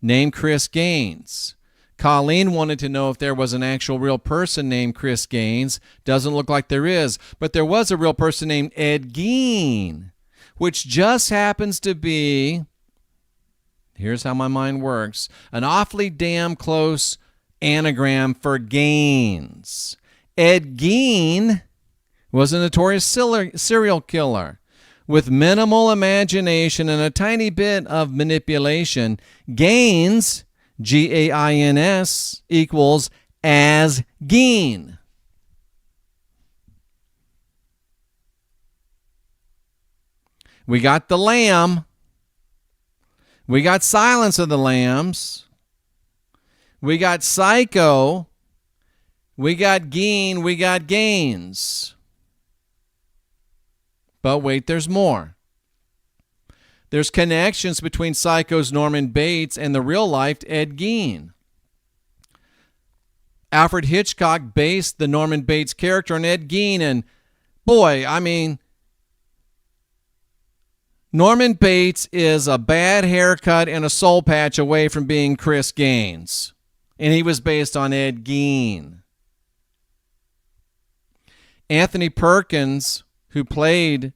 Speaker 1: named Chris Gaines. Colleen wanted to know if there was an actual real person named Chris Gaines. Doesn't look like there is, but there was a real person named Ed Gein, which just happens to be, here's how my mind works, an awfully damn close anagram for Gaines. Ed Gein was a notorious serial killer with minimal imagination and a tiny bit of manipulation. Gaines, Gains, equals as Gein. We got the Lamb. We got Silence of the Lambs. We got Psycho. We got Gein. We got Gaines. But wait, there's more. There's connections between Psycho's Norman Bates and the real-life Ed Gein. Alfred Hitchcock based the Norman Bates character on Ed Gein, and boy, I mean, Norman Bates is a bad haircut and a soul patch away from being Chris Gaines, and he was based on Ed Gein. Anthony Perkins, who played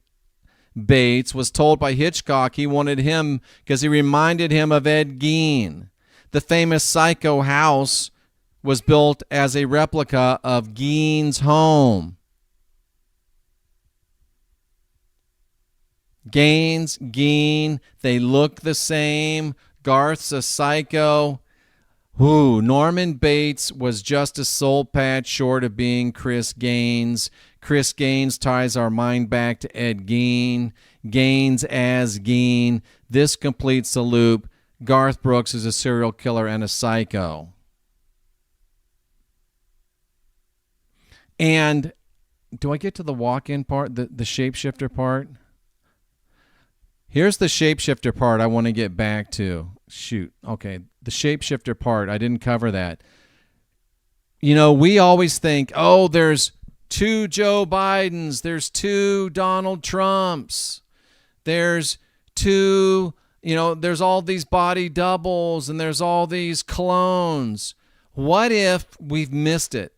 Speaker 1: Bates, was told by Hitchcock he wanted him because he reminded him of Ed Gein. The famous Psycho house was built as a replica of Gein's home. Gaines, Gein, they look the same. Garth's a psycho. Ooh, Norman Bates was just a soul patch short of being Chris Gaines. Chris Gaines ties our mind back to Ed Gein. Gaines as Gein. This completes the loop. Garth Brooks is a serial killer and a psycho. And do I get to the walk-in part, the shapeshifter part? Here's the shapeshifter part I want to get back to. Shoot. Okay, the shapeshifter part. I didn't cover that. You know, we always think, oh, there's 2 Joe Bidens. There's 2 Donald Trumps. there's there's all these body doubles and there's all these clones. What if we've missed it?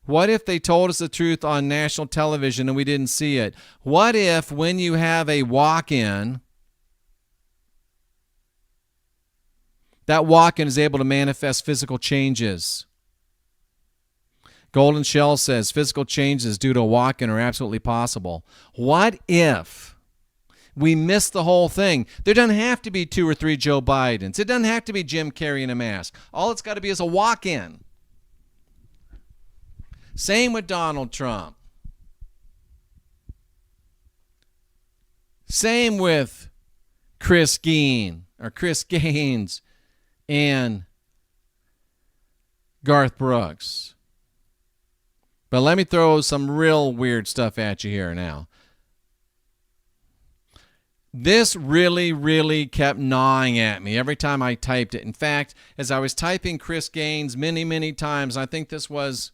Speaker 1: What if they told us the truth on national television and we didn't see it? What if when you have a walk-in, that walk-in is able to manifest physical changes? Golden Shell says physical changes due to a walk-in are absolutely possible. What if we miss the whole thing? There doesn't have to be 2 or 3 Joe Bidens. It doesn't have to be Jim Carrey in a mask. All it's got to be is a walk-in. Same with Donald Trump. Same with Chris Gaines and Garth Brooks. But let me throw some real weird stuff at you here now. This really, really kept gnawing at me every time I typed it. In fact, as I was typing Chris Gaines many, many times, I think this was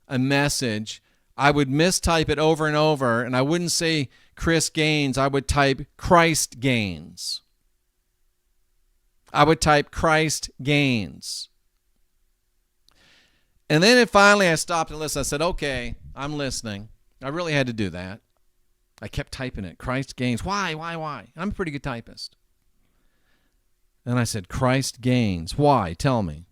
Speaker 1: a message, I would mistype it over and over, and I wouldn't say Chris Gaines. I would type Christ Gaines. I would type Christ Gaines. And then finally I stopped and listened. I said, okay, I'm listening. I really had to do that. I kept typing it. Christ Gaines. Why? I'm a pretty good typist. And I said, Christ Gaines. Why? Tell me.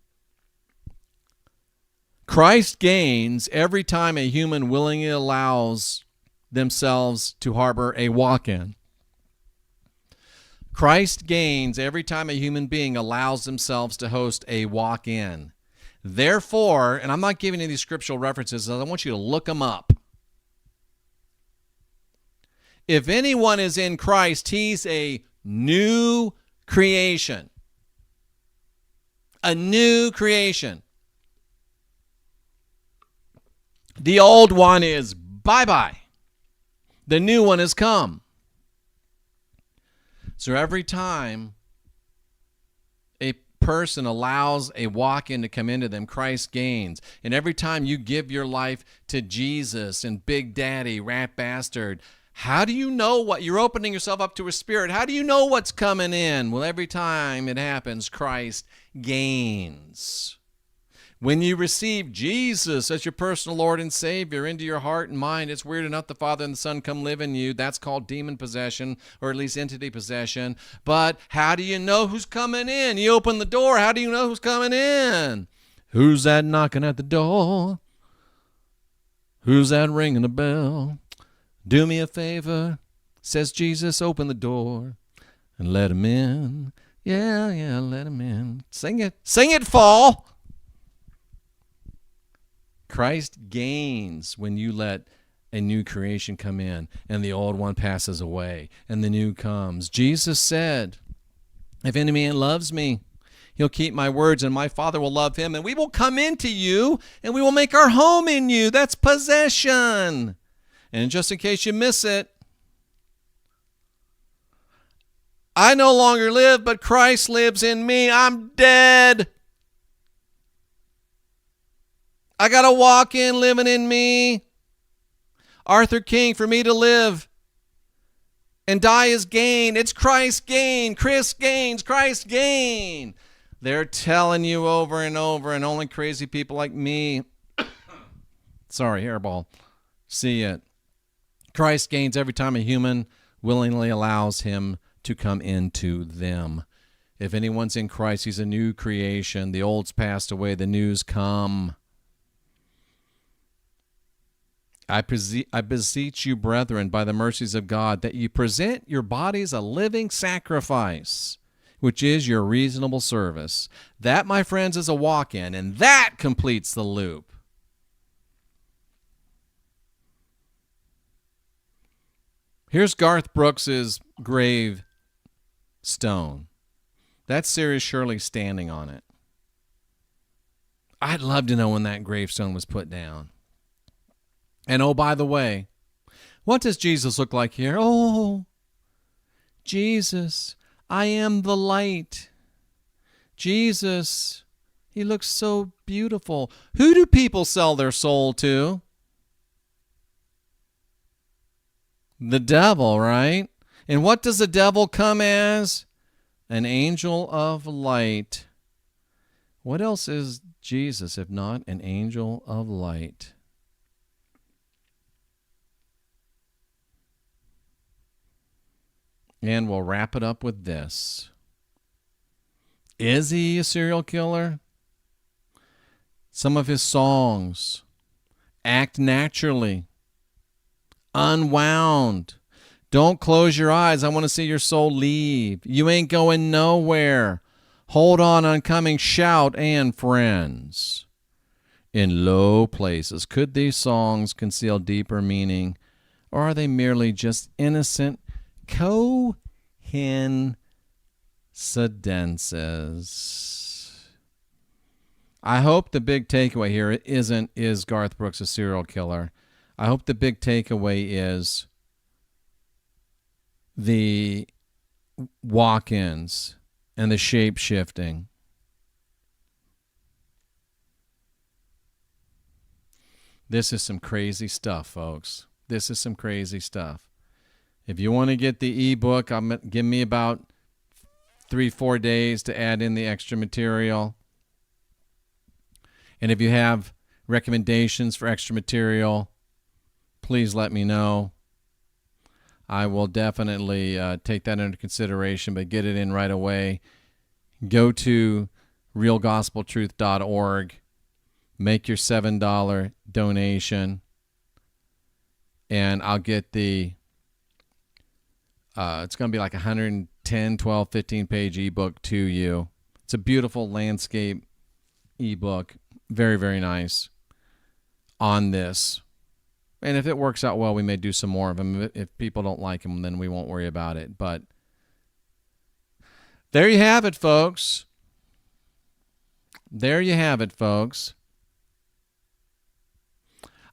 Speaker 1: Christ gains every time a human willingly allows themselves to harbor a walk-in. Christ gains every time a human being allows themselves to host a walk-in. Therefore, and I'm not giving you these scriptural references, I want you to look them up. If anyone is in Christ, he's a new creation. A new creation. The old one is bye-bye. The new one has come. So every time a person allows a walk-in to come into them, Christ gains. And every time you give your life to Jesus and Big Daddy, Rat Bastard, how do you know what? You're opening yourself up to a spirit. How do you know what's coming in? Well, every time it happens, Christ gains. When you receive Jesus as your personal Lord and Savior into your heart and mind, it's weird enough the Father and the Son come live in you. That's called demon possession, or at least entity possession. But how do you know who's coming in? You open the door. How do you know who's coming in? Who's that knocking at the door? Who's that ringing the bell? Do me a favor, says Jesus, open the door and let him in. Yeah, let him in. Sing it, fall. Christ gains when you let a new creation come in and the old one passes away and the new comes. Jesus said, if any man loves me, he'll keep my words and my Father will love him and we will come into you and we will make our home in you. That's possession. And just in case you miss it, I no longer live, but Christ lives in me. I'm dead. I got a walk-in living in me. Arthur King, for me to live and die is gain. It's Christ gain. Chris gains. Christ gain. They're telling you over and over, and only crazy people like me, sorry, hairball, see it. Christ gains every time a human willingly allows him to come into them. If anyone's in Christ, he's a new creation. The old's passed away, the new's come. I beseech you, brethren, by the mercies of God, that you present your bodies a living sacrifice, which is your reasonable service. That, my friends, is a walk-in, and that completes the loop. Here's Garth Brooks' grave stone. That's Sarah Shirley standing on it. I'd love to know when that gravestone was put down. And oh, by the way, what does Jesus look like here? Oh, Jesus, I am the light. Jesus, he looks so beautiful. Who do people sell their soul to? The devil, right? And what does the devil come as? An angel of light. What else is Jesus if not an angel of light? And we'll wrap it up with this. Is he a serial killer? Some of his songs act naturally, unwound. Don't close your eyes. I want to see your soul leave. You ain't going nowhere. Hold on, oncoming shout and friends. In low places, could these songs conceal deeper meaning, or are they merely just innocent coincidences? I hope the big takeaway here isn't, is Garth Brooks a serial killer? I hope the big takeaway is the walk-ins and the shape-shifting. This is some crazy stuff, folks. This is some crazy stuff. If you want to get the ebook, give me about 3-4 days to add in the extra material. And if you have recommendations for extra material, please let me know. I will definitely take that into consideration, but get it in right away. Go to realgospeltruth.org. Make your $7 donation. And I'll get the, it's going to be like 110, 12, 15-page ebook to you. It's a beautiful landscape ebook. Very, very nice on this. And if it works out well, we may do some more of them. If people don't like them, then we won't worry about it. But there you have it, folks. There you have it, folks.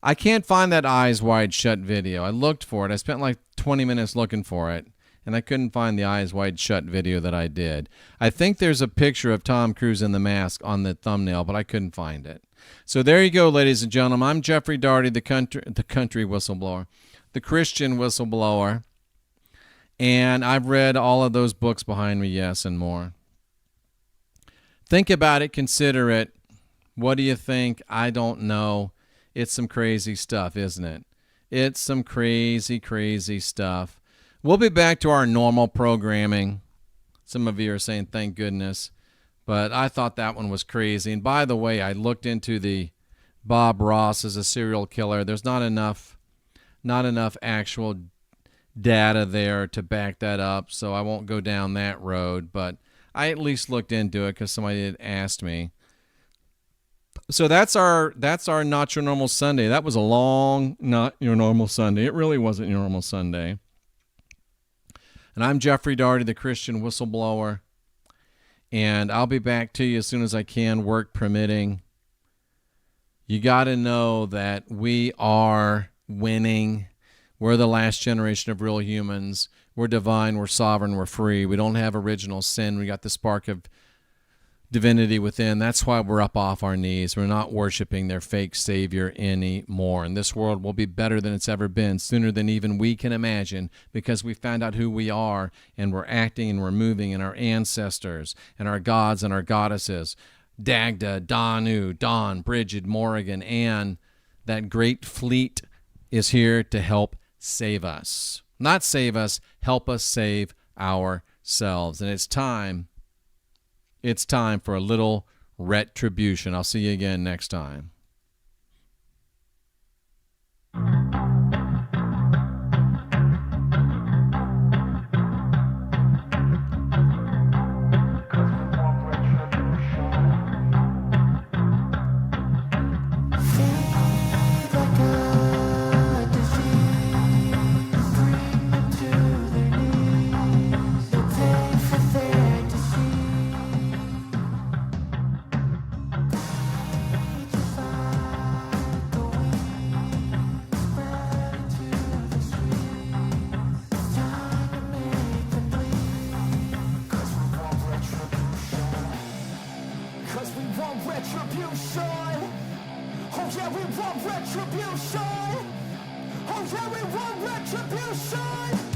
Speaker 1: I can't find that Eyes Wide Shut video. I looked for it. I spent like 20 minutes looking for it, and I couldn't find the Eyes Wide Shut video that I did. I think there's a picture of Tom Cruise in the mask on the thumbnail, but I couldn't find it. So there you go, ladies and gentlemen. I'm Jeffrey Daugherty, the country whistleblower, the Christian whistleblower, and I've read all of those books behind me, yes, and more. Think about it. Consider it. What do you think? I don't know. It's some crazy stuff, isn't it? It's some crazy, crazy stuff. We'll be back to our normal programming. Some of you are saying, thank goodness. But I thought that one was crazy. And by the way, I looked into the Bob Ross as a serial killer. There's not enough actual data there to back that up, so I won't go down that road. But I at least looked into it because somebody had asked me. So that's our Not Your Normal Sunday. That was a long Not Your Normal Sunday. It really wasn't your normal Sunday. And I'm Jeffrey Daugherty, the Christian whistleblower. And I'll be back to you as soon as I can, work permitting. You got to know that we are winning. We're the last generation of real humans. We're divine, we're sovereign, we're free. We don't have original sin. We got the spark of divinity within. That's why we're up off our knees. We're not worshiping their fake savior anymore. And this world will be better than it's ever been, sooner than even we can imagine, because we found out who we are, and we're acting and we're moving in our ancestors and our gods and our goddesses. Dagda, Danu, Dawn, Bridget, Morrigan, Anne, that great fleet is here to help save us. Not save us, help us save ourselves. And it's time for a little retribution. I'll see you again next time.
Speaker 6: Retribution. Oh yeah, we want retribution. Oh yeah, we want retribution.